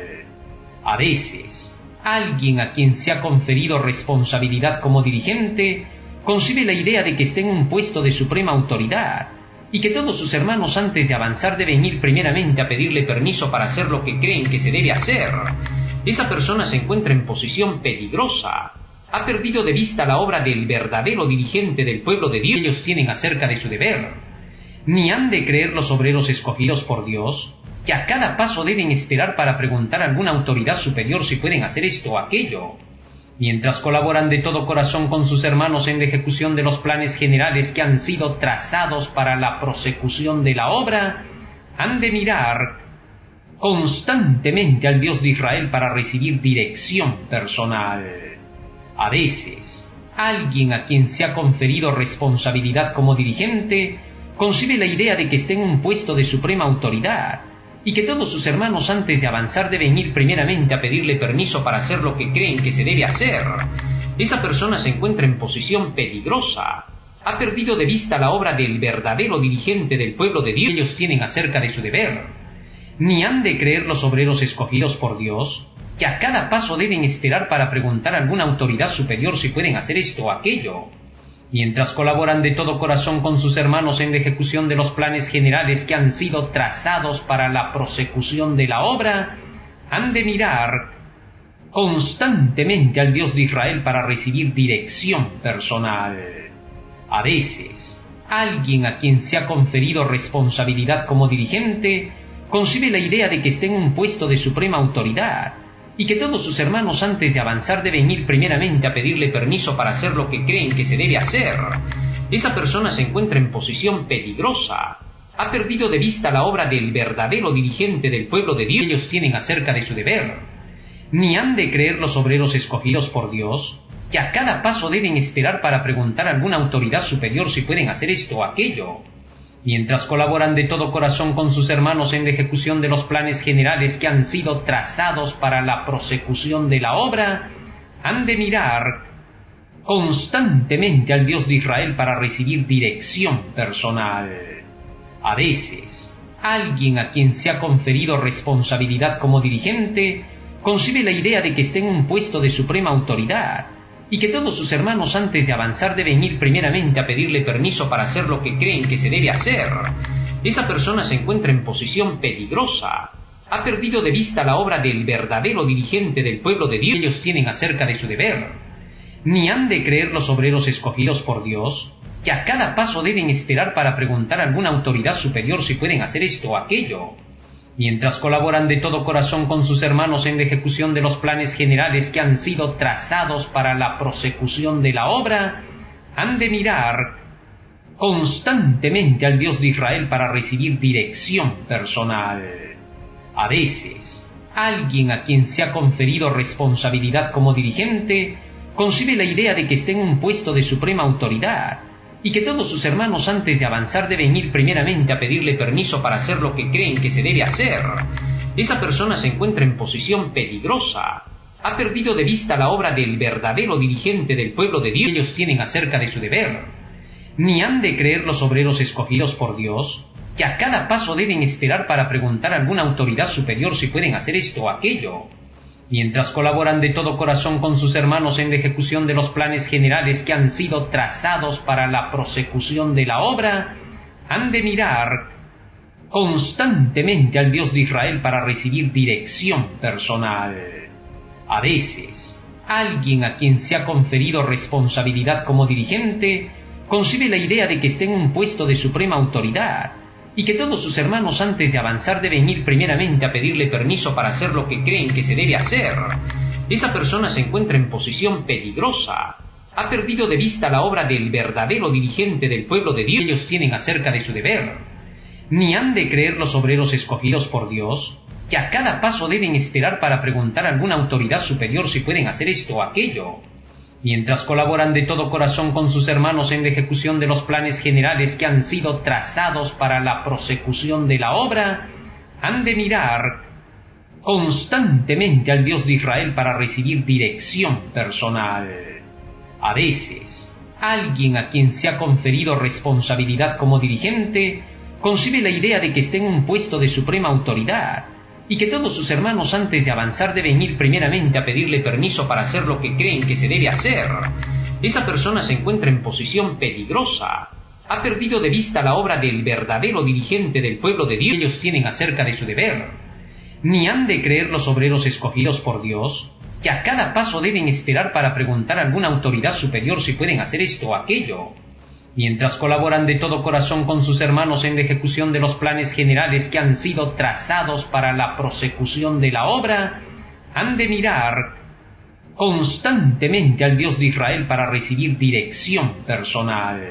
A veces, alguien a quien se ha conferido responsabilidad como dirigente concibe la idea de que está en un puesto de suprema autoridad y que todos sus hermanos antes de avanzar deben ir primeramente a pedirle permiso para hacer lo que creen que se debe hacer, esa persona se encuentra en posición peligrosa. Ha perdido de vista la obra del verdadero dirigente del pueblo de Dios que ellos tienen acerca de su deber. Ni han de creer los obreros escogidos por Dios, que a cada paso deben esperar para preguntar a alguna autoridad superior si pueden hacer esto o aquello. Mientras colaboran de todo corazón con sus hermanos en la ejecución de los planes generales que han sido trazados para la prosecución de la obra, han de mirar constantemente al Dios de Israel para recibir dirección personal. A veces, alguien a quien se ha conferido responsabilidad como dirigente concibe la idea de que está en un puesto de suprema autoridad y que todos sus hermanos antes de avanzar deben ir primeramente a pedirle permiso para hacer lo que creen que se debe hacer. Esa persona se encuentra en posición peligrosa. Ha perdido de vista la obra del verdadero dirigente del pueblo de Dios que ellos tienen acerca de su deber. Ni han de creer los obreros escogidos por Dios, que a cada paso deben esperar para preguntar a alguna autoridad superior si pueden hacer esto o aquello. Mientras colaboran de todo corazón con sus hermanos en la ejecución de los planes generales que han sido trazados para la prosecución de la obra, han de mirar constantemente al Dios de Israel para recibir dirección personal. A veces, alguien a quien se ha conferido responsabilidad como dirigente concibe la idea de que está en un puesto de suprema autoridad y que todos sus hermanos antes de avanzar deben ir primeramente a pedirle permiso para hacer lo que creen que se debe hacer. Esa persona se encuentra en posición peligrosa. Ha perdido de vista la obra del verdadero dirigente del pueblo de Dios que ellos tienen acerca de su deber. Ni han de creer los obreros escogidos por Dios, que a cada paso deben esperar para preguntar a alguna autoridad superior si pueden hacer esto o aquello. Mientras colaboran de todo corazón con sus hermanos en la ejecución de los planes generales que han sido trazados para la prosecución de la obra, han de mirar constantemente al Dios de Israel para recibir dirección personal. A veces, alguien a quien se ha conferido responsabilidad como dirigente concibe la idea de que está en un puesto de suprema autoridad y que todos sus hermanos antes de avanzar deben ir primeramente a pedirle permiso para hacer lo que creen que se debe hacer. Esa persona se encuentra en posición peligrosa. Ha perdido de vista la obra del verdadero dirigente del pueblo de Dios que ellos tienen acerca de su deber. Ni han de creer los obreros escogidos por Dios, que a cada paso deben esperar para preguntar a alguna autoridad superior si pueden hacer esto o aquello. Mientras colaboran de todo corazón con sus hermanos en la ejecución de los planes generales que han sido trazados para la prosecución de la obra, han de mirar constantemente al Dios de Israel para recibir dirección personal. A veces, alguien a quien se ha conferido responsabilidad como dirigente concibe la idea de que está en un puesto de suprema autoridad y que todos sus hermanos antes de avanzar deben ir primeramente a pedirle permiso para hacer lo que creen que se debe hacer. Esa persona se encuentra en posición peligrosa. Ha perdido de vista la obra del verdadero dirigente del pueblo de Dios que ellos tienen acerca de su deber. Ni han de creer los obreros escogidos por Dios, que a cada paso deben esperar para preguntar a alguna autoridad superior si pueden hacer esto o aquello. Mientras colaboran de todo corazón con sus hermanos en la ejecución de los planes generales que han sido trazados para la prosecución de la obra, han de mirar constantemente al Dios de Israel para recibir dirección personal. A veces, alguien a quien se ha conferido responsabilidad como dirigente concibe la idea de que está en un puesto de suprema autoridad y que todos sus hermanos antes de avanzar deben ir primeramente a pedirle permiso para hacer lo que creen que se debe hacer. Esa persona se encuentra en posición peligrosa. Ha perdido de vista la obra del verdadero dirigente del pueblo de Dios que ellos tienen acerca de su deber. Ni han de creer los obreros escogidos por Dios, que a cada paso deben esperar para preguntar a alguna autoridad superior si pueden hacer esto o aquello. Mientras colaboran de todo corazón con sus hermanos en la ejecución de los planes generales que han sido trazados para la prosecución de la obra, han de mirar constantemente al Dios de Israel para recibir dirección personal. A veces, alguien a quien se ha conferido responsabilidad como dirigente concibe la idea de que está en un puesto de suprema autoridad y que todos sus hermanos antes de avanzar deben ir primeramente a pedirle permiso para hacer lo que creen que se debe hacer. Esa persona se encuentra en posición peligrosa. Ha perdido de vista la obra del verdadero dirigente del pueblo de Dios que ellos tienen acerca de su deber. Ni han de creer los obreros escogidos por Dios, que a cada paso deben esperar para preguntar a alguna autoridad superior si pueden hacer esto o aquello. Mientras colaboran de todo corazón con sus hermanos en la ejecución de los planes generales que han sido trazados para la prosecución de la obra, han de mirar constantemente al Dios de Israel para recibir dirección personal.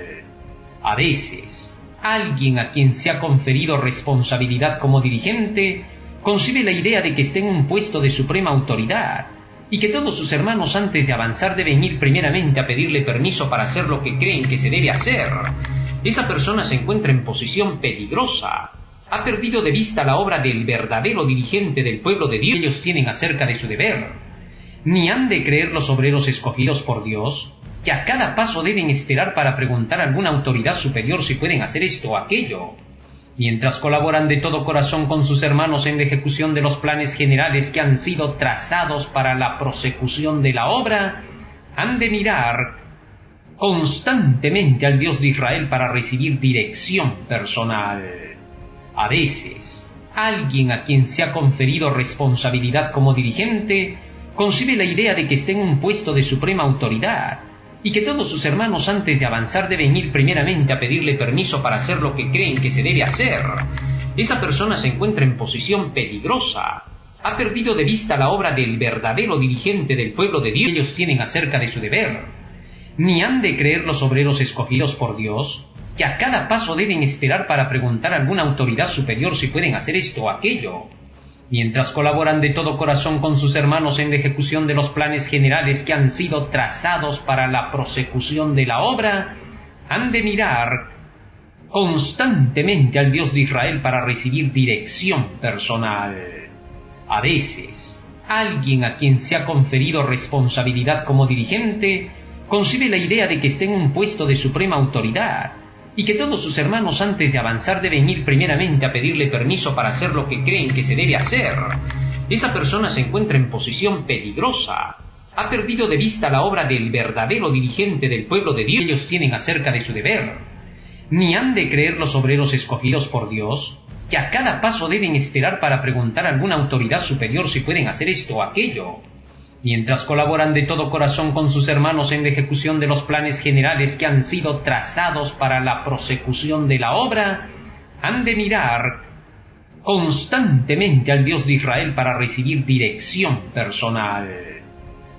A veces, alguien a quien se ha conferido responsabilidad como dirigente concibe la idea de que está en un puesto de suprema autoridad y que todos sus hermanos antes de avanzar deben ir primeramente a pedirle permiso para hacer lo que creen que se debe hacer. Esa persona se encuentra en posición peligrosa. Ha perdido de vista la obra del verdadero dirigente del pueblo de Dios que ellos tienen acerca de su deber. Ni han de creer los obreros escogidos por Dios, que a cada paso deben esperar para preguntar a alguna autoridad superior si pueden hacer esto o aquello. Mientras colaboran de todo corazón con sus hermanos en la ejecución de los planes generales que han sido trazados para la prosecución de la obra, han de mirar constantemente al Dios de Israel para recibir dirección personal. A veces, alguien a quien se ha conferido responsabilidad como dirigente concibe la idea de que está en un puesto de suprema autoridad y que todos sus hermanos antes de avanzar deben ir primeramente a pedirle permiso para hacer lo que creen que se debe hacer. Esa persona se encuentra en posición peligrosa. Ha perdido de vista la obra del verdadero dirigente del pueblo de Dios que ellos tienen acerca de su deber. Ni han de creer los obreros escogidos por Dios, que a cada paso deben esperar para preguntar a alguna autoridad superior si pueden hacer esto o aquello. Mientras colaboran de todo corazón con sus hermanos en la ejecución de los planes generales que han sido trazados para la prosecución de la obra, han de mirar constantemente al Dios de Israel para recibir dirección personal. A veces, alguien a quien se ha conferido responsabilidad como dirigente concibe la idea de que está en un puesto de suprema autoridad y que todos sus hermanos antes de avanzar deben ir primeramente a pedirle permiso para hacer lo que creen que se debe hacer. Esa persona se encuentra en posición peligrosa. Ha perdido de vista la obra del verdadero dirigente del pueblo de Dios que ellos tienen acerca de su deber. Ni han de creer los obreros escogidos por Dios, que a cada paso deben esperar para preguntar a alguna autoridad superior si pueden hacer esto o aquello. Mientras colaboran de todo corazón con sus hermanos en la ejecución de los planes generales que han sido trazados para la prosecución de la obra, han de mirar constantemente al Dios de Israel para recibir dirección personal.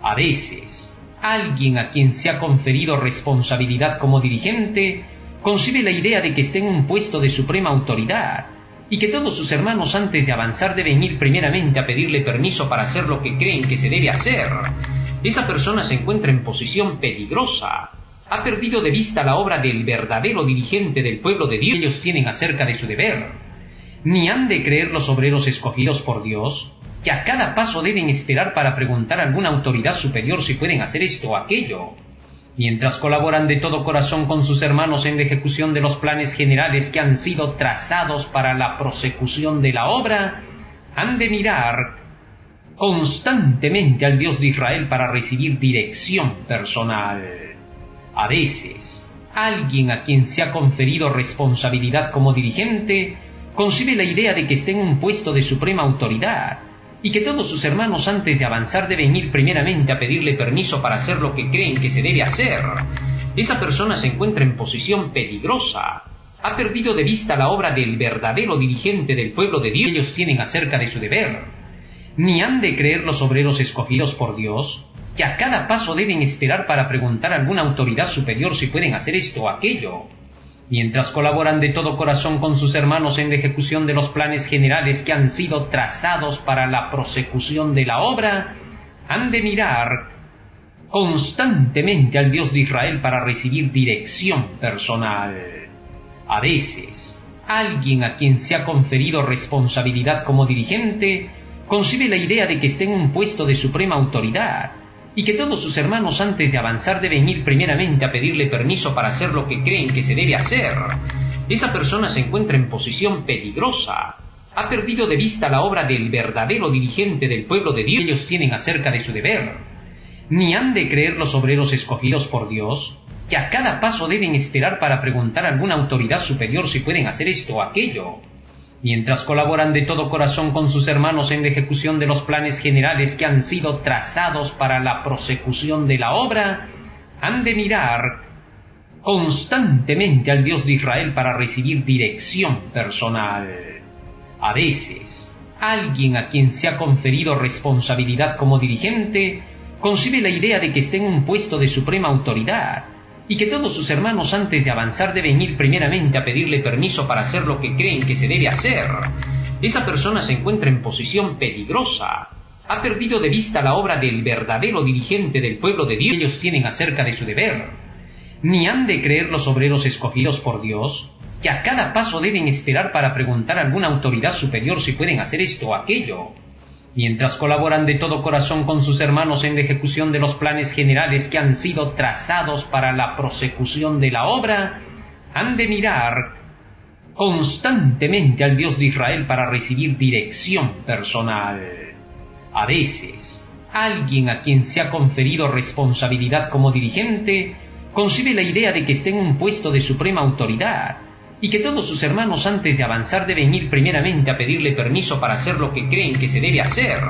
A veces, alguien a quien se ha conferido responsabilidad como dirigente concibe la idea de que está en un puesto de suprema autoridad y que todos sus hermanos antes de avanzar deben ir primeramente a pedirle permiso para hacer lo que creen que se debe hacer. Esa persona se encuentra en posición peligrosa. Ha perdido de vista la obra del verdadero dirigente del pueblo de Dios que ellos tienen acerca de su deber. Ni han de creer los obreros escogidos por Dios, que a cada paso deben esperar para preguntar a alguna autoridad superior si pueden hacer esto o aquello. Mientras colaboran de todo corazón con sus hermanos en la ejecución de los planes generales que han sido trazados para la prosecución de la obra, han de mirar constantemente al Dios de Israel para recibir dirección personal. A veces, alguien a quien se ha conferido responsabilidad como dirigente concibe la idea de que está en un puesto de suprema autoridad y que todos sus hermanos antes de avanzar deben ir primeramente a pedirle permiso para hacer lo que creen que se debe hacer. Esa persona se encuentra en posición peligrosa. Ha perdido de vista la obra del verdadero dirigente del pueblo de Dios que ellos tienen acerca de su deber. Ni han de creer los obreros escogidos por Dios, que a cada paso deben esperar para preguntar a alguna autoridad superior si pueden hacer esto o aquello. Mientras colaboran de todo corazón con sus hermanos en la ejecución de los planes generales que han sido trazados para la prosecución de la obra, han de mirar constantemente al Dios de Israel para recibir dirección personal. A veces, alguien a quien se ha conferido responsabilidad como dirigente concibe la idea de que está en un puesto de suprema autoridad y que todos sus hermanos antes de avanzar deben ir primeramente a pedirle permiso para hacer lo que creen que se debe hacer. Esa persona se encuentra en posición peligrosa. Ha perdido de vista la obra del verdadero dirigente del pueblo de Dios que ellos tienen acerca de su deber. Ni han de creer los obreros escogidos por Dios, que a cada paso deben esperar para preguntar a alguna autoridad superior si pueden hacer esto o aquello, mientras colaboran de todo corazón con sus hermanos en la ejecución de los planes generales que han sido trazados para la prosecución de la obra, han de mirar constantemente al Dios de Israel para recibir dirección personal. A veces, alguien a quien se ha conferido responsabilidad como dirigente concibe la idea de que está en un puesto de suprema autoridad y que todos sus hermanos antes de avanzar deben ir primeramente a pedirle permiso para hacer lo que creen que se debe hacer. Esa persona se encuentra en posición peligrosa. Ha perdido de vista la obra del verdadero dirigente del pueblo de Dios que ellos tienen acerca de su deber. Ni han de creer los obreros escogidos por Dios, que a cada paso deben esperar para preguntar a alguna autoridad superior si pueden hacer esto o aquello, mientras colaboran de todo corazón con sus hermanos en la ejecución de los planes generales que han sido trazados para la prosecución de la obra, han de mirar constantemente al Dios de Israel para recibir dirección personal. A veces, alguien a quien se ha conferido responsabilidad como dirigente concibe la idea de que está en un puesto de suprema autoridad y que todos sus hermanos antes de avanzar deben ir primeramente a pedirle permiso para hacer lo que creen que se debe hacer.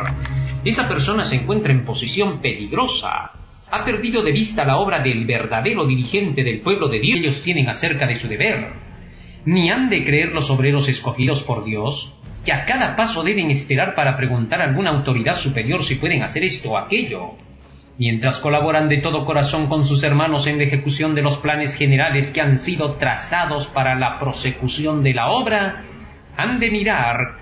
Esa persona se encuentra en posición peligrosa. Ha perdido de vista la obra del verdadero dirigente del pueblo de Dios que ellos tienen acerca de su deber. Ni han de creer los obreros escogidos por Dios, que a cada paso deben esperar para preguntar a alguna autoridad superior si pueden hacer esto o aquello, mientras colaboran de todo corazón con sus hermanos en la ejecución de los planes generales que han sido trazados para la prosecución de la obra, han de mirar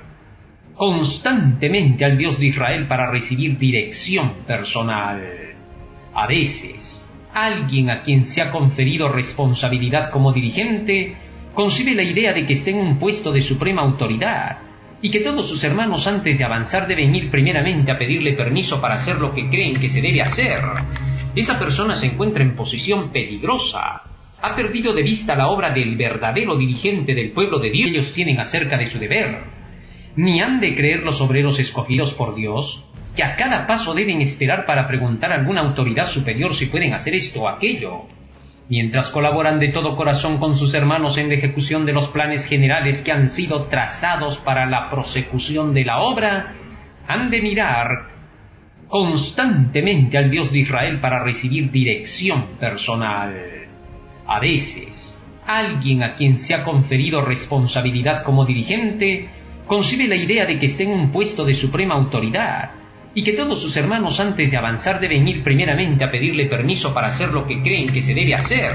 constantemente al Dios de Israel para recibir dirección personal. A veces, alguien a quien se ha conferido responsabilidad como dirigente concibe la idea de que está en un puesto de suprema autoridad y que todos sus hermanos antes de avanzar deben ir primeramente a pedirle permiso para hacer lo que creen que se debe hacer. Esa persona se encuentra en posición peligrosa. Ha perdido de vista la obra del verdadero dirigente del pueblo de Dios que ellos tienen acerca de su deber. Ni han de creer los obreros escogidos por Dios, que a cada paso deben esperar para preguntar a alguna autoridad superior si pueden hacer esto o aquello, mientras colaboran de todo corazón con sus hermanos en la ejecución de los planes generales que han sido trazados para la prosecución de la obra, han de mirar constantemente al Dios de Israel para recibir dirección personal. A veces, alguien a quien se ha conferido responsabilidad como dirigente concibe la idea de que está en un puesto de suprema autoridad y que todos sus hermanos antes de avanzar deben ir primeramente a pedirle permiso para hacer lo que creen que se debe hacer.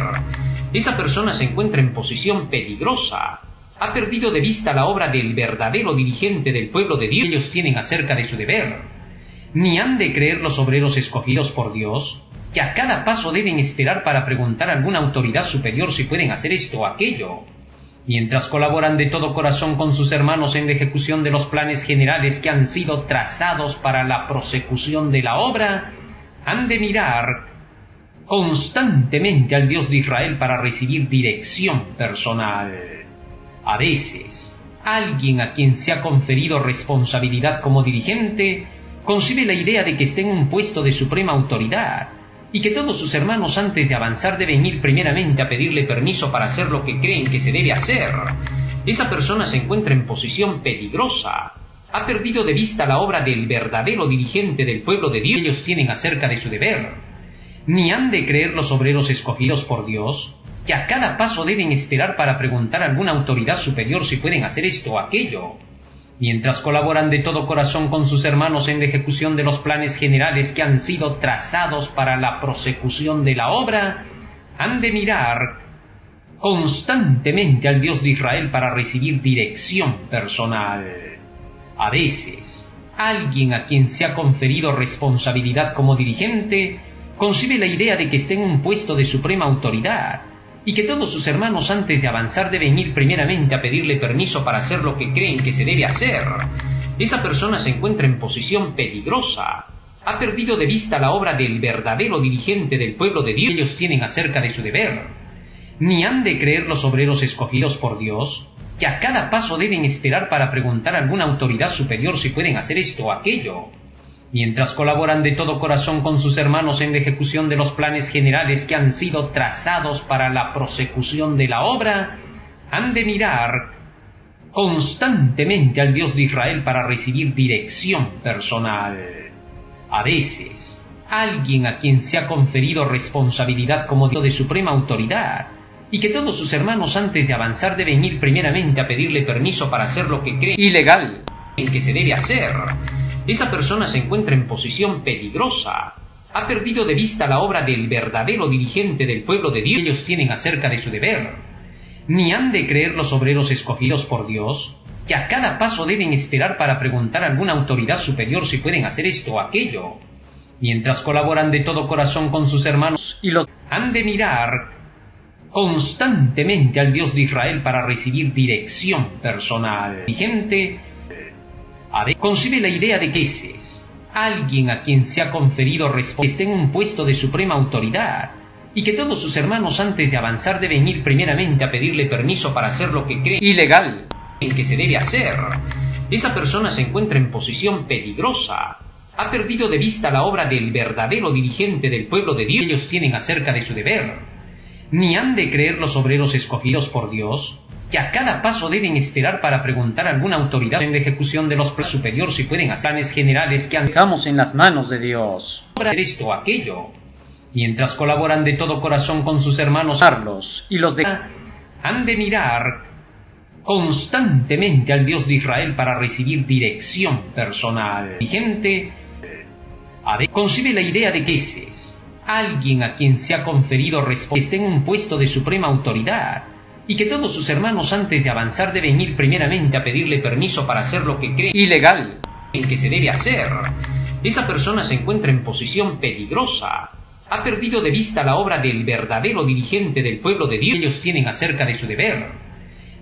Esa persona se encuentra en posición peligrosa. Ha perdido de vista la obra del verdadero dirigente del pueblo de Dios que ellos tienen acerca de su deber. Ni han de creer los obreros escogidos por Dios, que a cada paso deben esperar para preguntar a alguna autoridad superior si pueden hacer esto o aquello, mientras colaboran de todo corazón con sus hermanos en la ejecución de los planes generales que han sido trazados para la prosecución de la obra, han de mirar constantemente al Dios de Israel para recibir dirección personal. A veces, alguien a quien se ha conferido responsabilidad como dirigente concibe la idea de que está en un puesto de suprema autoridad y que todos sus hermanos antes de avanzar deben ir primeramente a pedirle permiso para hacer lo que creen que se debe hacer. Esa persona se encuentra en posición peligrosa. Ha perdido de vista la obra del verdadero dirigente del pueblo de Dios que ellos tienen acerca de su deber. Ni han de creer los obreros escogidos por Dios, que a cada paso deben esperar para preguntar a alguna autoridad superior si pueden hacer esto o aquello, mientras colaboran de todo corazón con sus hermanos en la ejecución de los planes generales que han sido trazados para la prosecución de la obra, han de mirar constantemente al Dios de Israel para recibir dirección personal. A veces, alguien a quien se ha conferido responsabilidad como dirigente concibe la idea de que está en un puesto de suprema autoridad y que todos sus hermanos antes de avanzar deben ir primeramente a pedirle permiso para hacer lo que creen que se debe hacer. Esa persona se encuentra en posición peligrosa. Ha perdido de vista la obra del verdadero dirigente del pueblo de Dios que ellos tienen acerca de su deber. Ni han de creer los obreros escogidos por Dios, que a cada paso deben esperar para preguntar a alguna autoridad superior si pueden hacer esto o aquello, mientras colaboran de todo corazón con sus hermanos en la ejecución de los planes generales que han sido trazados para la prosecución de la obra, han de mirar constantemente al Dios de Israel para recibir dirección personal. A veces, alguien a quien se ha conferido responsabilidad como Dios de suprema autoridad, y que todos sus hermanos antes de avanzar deben ir primeramente a pedirle permiso para hacer lo que cree ilegal en que se debe hacer. Esa persona se encuentra en posición peligrosa. Ha perdido de vista la obra del verdadero dirigente del pueblo de Dios que ellos tienen acerca de su deber. Ni han de creer los obreros escogidos por Dios, que a cada paso deben esperar para preguntar a alguna autoridad superior si pueden hacer esto o aquello. Mientras colaboran de todo corazón con sus hermanos y los han de mirar constantemente al Dios de Israel para recibir dirección personal. Y gente concibe la idea de que es alguien a quien se ha conferido esté en un puesto de suprema autoridad, y que todos sus hermanos antes de avanzar deben ir primeramente a pedirle permiso para hacer lo que cree ilegal en que se debe hacer. Esa persona se encuentra en posición peligrosa. Ha perdido de vista la obra del verdadero dirigente del pueblo de Dios que ellos tienen acerca de su deber. Ni han de creer los obreros escogidos por Dios, que a cada paso deben esperar para preguntar a alguna autoridad en la ejecución de los planes superiores si pueden hacer planes generales que dejamos en las manos de Dios. Hacer esto o aquello. Mientras colaboran de todo corazón con sus hermanos Carlos y los de han de mirar constantemente al Dios de Israel para recibir dirección personal. Y gente concibe la idea de que es alguien a quien se ha conferido esté en un puesto de suprema autoridad, y que todos sus hermanos antes de avanzar deben ir primeramente a pedirle permiso para hacer lo que cree ilegal en que se debe hacer. Esa persona se encuentra en posición peligrosa. Ha perdido de vista la obra del verdadero dirigente del pueblo de Dios que ellos tienen acerca de su deber.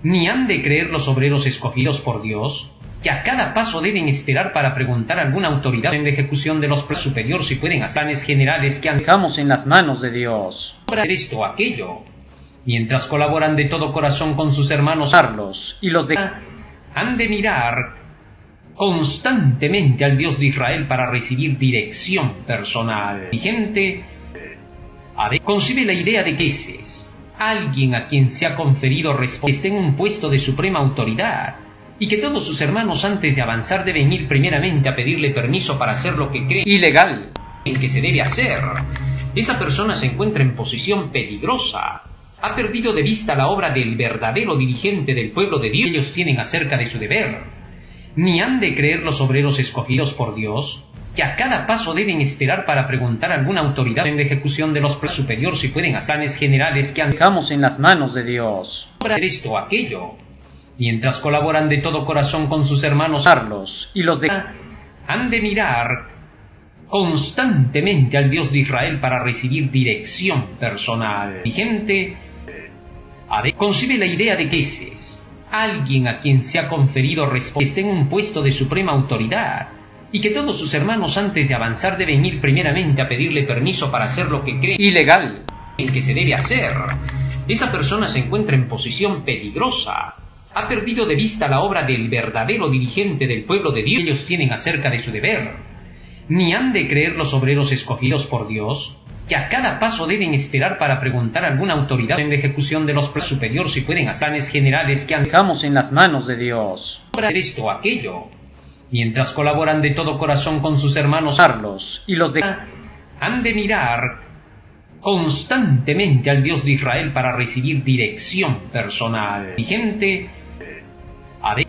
Ni han de creer los obreros escogidos por Dios, que a cada paso deben esperar para preguntar a alguna autoridad en la ejecución de los planes superiores si pueden hacer planes generales que dejamos en las manos de Dios. Hacer esto o aquello. Mientras colaboran de todo corazón con sus hermanos Carlos y los de han de mirar constantemente al Dios de Israel para recibir dirección personal. Y gente concibe la idea de que es alguien a quien se ha conferido esté en un puesto de suprema autoridad, y que todos sus hermanos antes de avanzar deben ir primeramente a pedirle permiso para hacer lo que cree ilegal en que se debe hacer. Esa persona se encuentra en posición peligrosa. Ha perdido de vista la obra del verdadero dirigente del pueblo de Dios que ellos tienen acerca de su deber. Ni han de creer los obreros escogidos por Dios, que a cada paso deben esperar para preguntar a alguna autoridad en la ejecución de los planes superiores si pueden hacer planes generales que dejamos en las manos de Dios. Hacer esto o aquello. Mientras colaboran de todo corazón con sus hermanos Carlos y los de han de mirar constantemente al Dios de Israel para recibir dirección personal. Y gente concibe la idea de que es alguien a quien se ha conferido esté en un puesto de suprema autoridad, y que todos sus hermanos antes de avanzar deben ir primeramente a pedirle permiso para hacer lo que cree ilegal en que se debe hacer. Esa persona se encuentra en posición peligrosa. Ha perdido de vista la obra del verdadero dirigente del pueblo de Dios que ellos tienen acerca de su deber. Ni han de creer los obreros escogidos por Dios, que a cada paso deben esperar para preguntar a alguna autoridad en la ejecución de los planes superiores si pueden hacer planes generales que dejamos en las manos de Dios. Hacer esto o aquello. Mientras colaboran de todo corazón con sus hermanos Carlos y los de han de mirar constantemente al Dios de Israel para recibir dirección personal. Y gente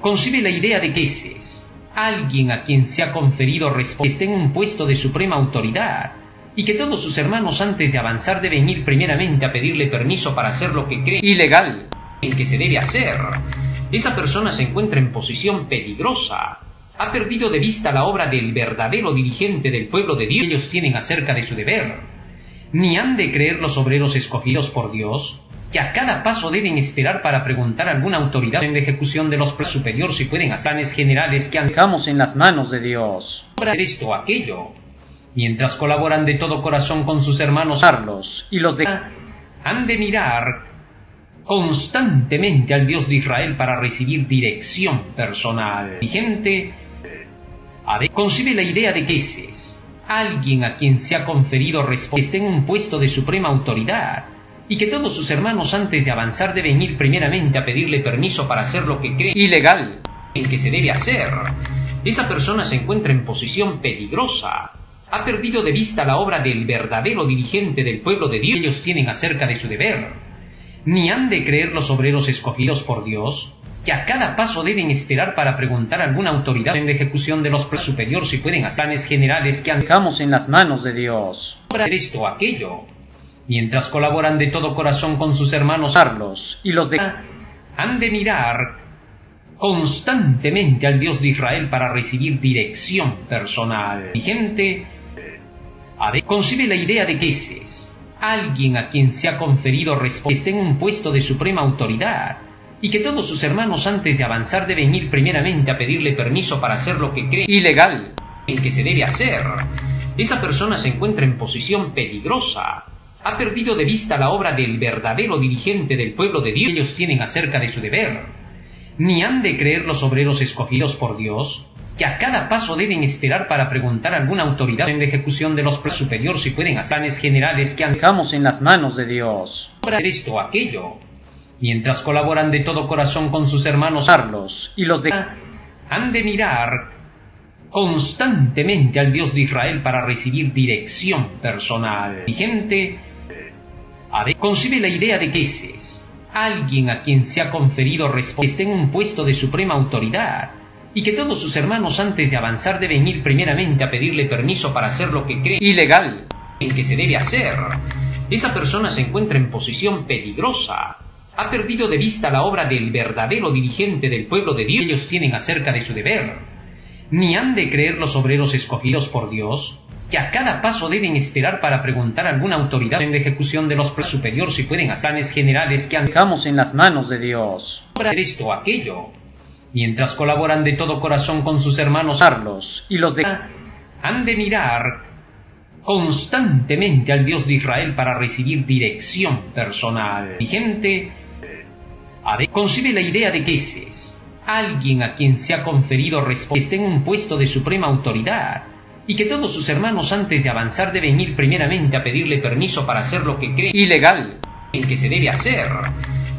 concibe la idea de que es alguien a quien se ha conferido esté en un puesto de suprema autoridad, y que todos sus hermanos antes de avanzar deben ir primeramente a pedirle permiso para hacer lo que cree ilegal en que se debe hacer. Esa persona se encuentra en posición peligrosa. Ha perdido de vista la obra del verdadero dirigente del pueblo de Dios que ellos tienen acerca de su deber. Ni han de creer los obreros escogidos por Dios, que a cada paso deben esperar para preguntar a alguna autoridad en la ejecución de los planes superiores si pueden hacer planes generales que dejamos en las manos de Dios. Hacer esto o aquello. Mientras colaboran de todo corazón con sus hermanos Carlos y los de han de mirar constantemente al Dios de Israel para recibir dirección personal. Y gente Concibe la idea de que ese es alguien a quien se ha conferido esté en un puesto de suprema autoridad y que todos sus hermanos antes de avanzar deben ir primeramente a pedirle permiso para hacer lo que cree ilegal en que se debe hacer. Esa persona se encuentra en posición peligrosa. Ha perdido de vista la obra del verdadero dirigente del pueblo de Dios que ellos tienen acerca de su deber. Ni han de creer los obreros escogidos por Dios, que a cada paso deben esperar para preguntar a alguna autoridad en la ejecución de los planes superiores si pueden hacer planes generales que dejamos en las manos de Dios. Para esto o aquello, mientras colaboran de todo corazón con sus hermanos Carlos y los de han de mirar constantemente al Dios de Israel para recibir dirección personal. Y gente concibe la idea de que ese es alguien a quien se ha conferido esté en un puesto de suprema autoridad y que todos sus hermanos antes de avanzar deben ir primeramente a pedirle permiso para hacer lo que cree ilegal en que se debe hacer. Esa persona se encuentra en posición peligrosa. Ha perdido de vista la obra del verdadero dirigente del pueblo de Dios que ellos tienen acerca de su deber. Ni han de creer los obreros escogidos por Dios, que a cada paso deben esperar para preguntar a alguna autoridad en la ejecución de los planes superiores si pueden hacer planes generales que dejamos en las manos de Dios. Para esto o aquello, mientras colaboran de todo corazón con sus hermanos Carlos y los de han de mirar constantemente al Dios de Israel para recibir dirección personal. Y gente concibe la idea de que ese es alguien a quien se ha conferido esté en un puesto de suprema autoridad y que todos sus hermanos antes de avanzar deben ir primeramente a pedirle permiso para hacer lo que cree ilegal en que se debe hacer. Esa persona se encuentra en posición peligrosa. Ha perdido de vista la obra del verdadero dirigente del pueblo de Dios que ellos tienen acerca de su deber. Ni han de creer los obreros escogidos por Dios, que a cada paso deben esperar para preguntar a alguna autoridad en la ejecución de los planes superiores si pueden hacer planes generales que dejamos en las manos de Dios. Para esto o aquello, mientras colaboran de todo corazón con sus hermanos Carlos y los de han de mirar constantemente al Dios de Israel para recibir dirección personal. Y gente concibe la idea de que ese es alguien a quien se ha conferido esté en un puesto de suprema autoridad y que todos sus hermanos antes de avanzar deben ir primeramente a pedirle permiso para hacer lo que cree ilegal en que se debe hacer.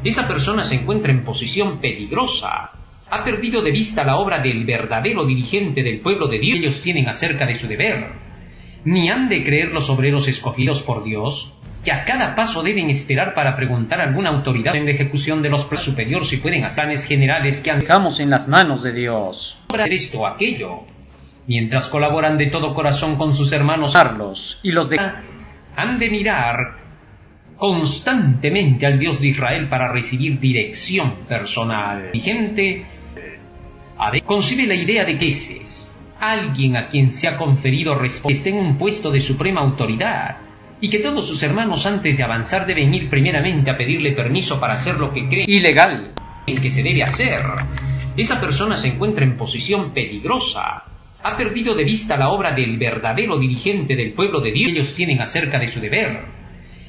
Esa persona se encuentra en posición peligrosa. Ha perdido de vista la obra del verdadero dirigente del pueblo de Dios que ellos tienen acerca de su deber. Ni han de creer los obreros escogidos por Dios, que a cada paso deben esperar para preguntar a alguna autoridad en la ejecución de los planes superiores si pueden hacer planes generales que dejamos en las manos de Dios. Para esto o aquello, mientras colaboran de todo corazón con sus hermanos Carlos y los de han de mirar constantemente al Dios de Israel para recibir dirección personal. Y gente concibe la idea de que ese es alguien a quien se ha conferido esté en un puesto de suprema autoridad y que todos sus hermanos antes de avanzar deben ir primeramente a pedirle permiso para hacer lo que cree ilegal en que se debe hacer. Esa persona se encuentra en posición peligrosa. Ha perdido de vista la obra del verdadero dirigente del pueblo de Dios que ellos tienen acerca de su deber.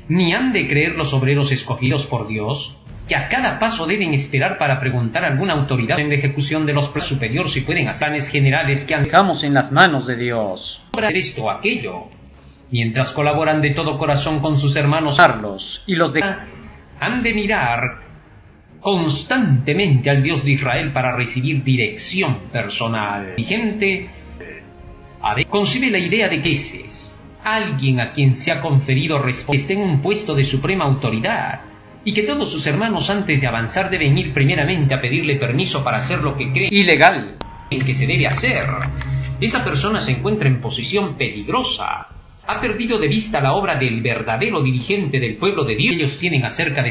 Ni han de creer los obreros escogidos por Dios, que a cada paso deben esperar para preguntar a alguna autoridad en la ejecución de los planes superiores si pueden hacer planes generales que dejamos en las manos de Dios. Para esto o aquello, mientras colaboran de todo corazón con sus hermanos Carlos y los de han de mirar constantemente al Dios de Israel para recibir dirección personal. Y gente concibe la idea de que ese es alguien a quien se ha conferido esté en un puesto de suprema autoridad y que todos sus hermanos antes de avanzar deben ir primeramente a pedirle permiso para hacer lo que cree ilegal en que se debe hacer. Esa persona se encuentra en posición peligrosa. Ha perdido de vista la obra del verdadero dirigente del pueblo de Dios que ellos tienen acerca de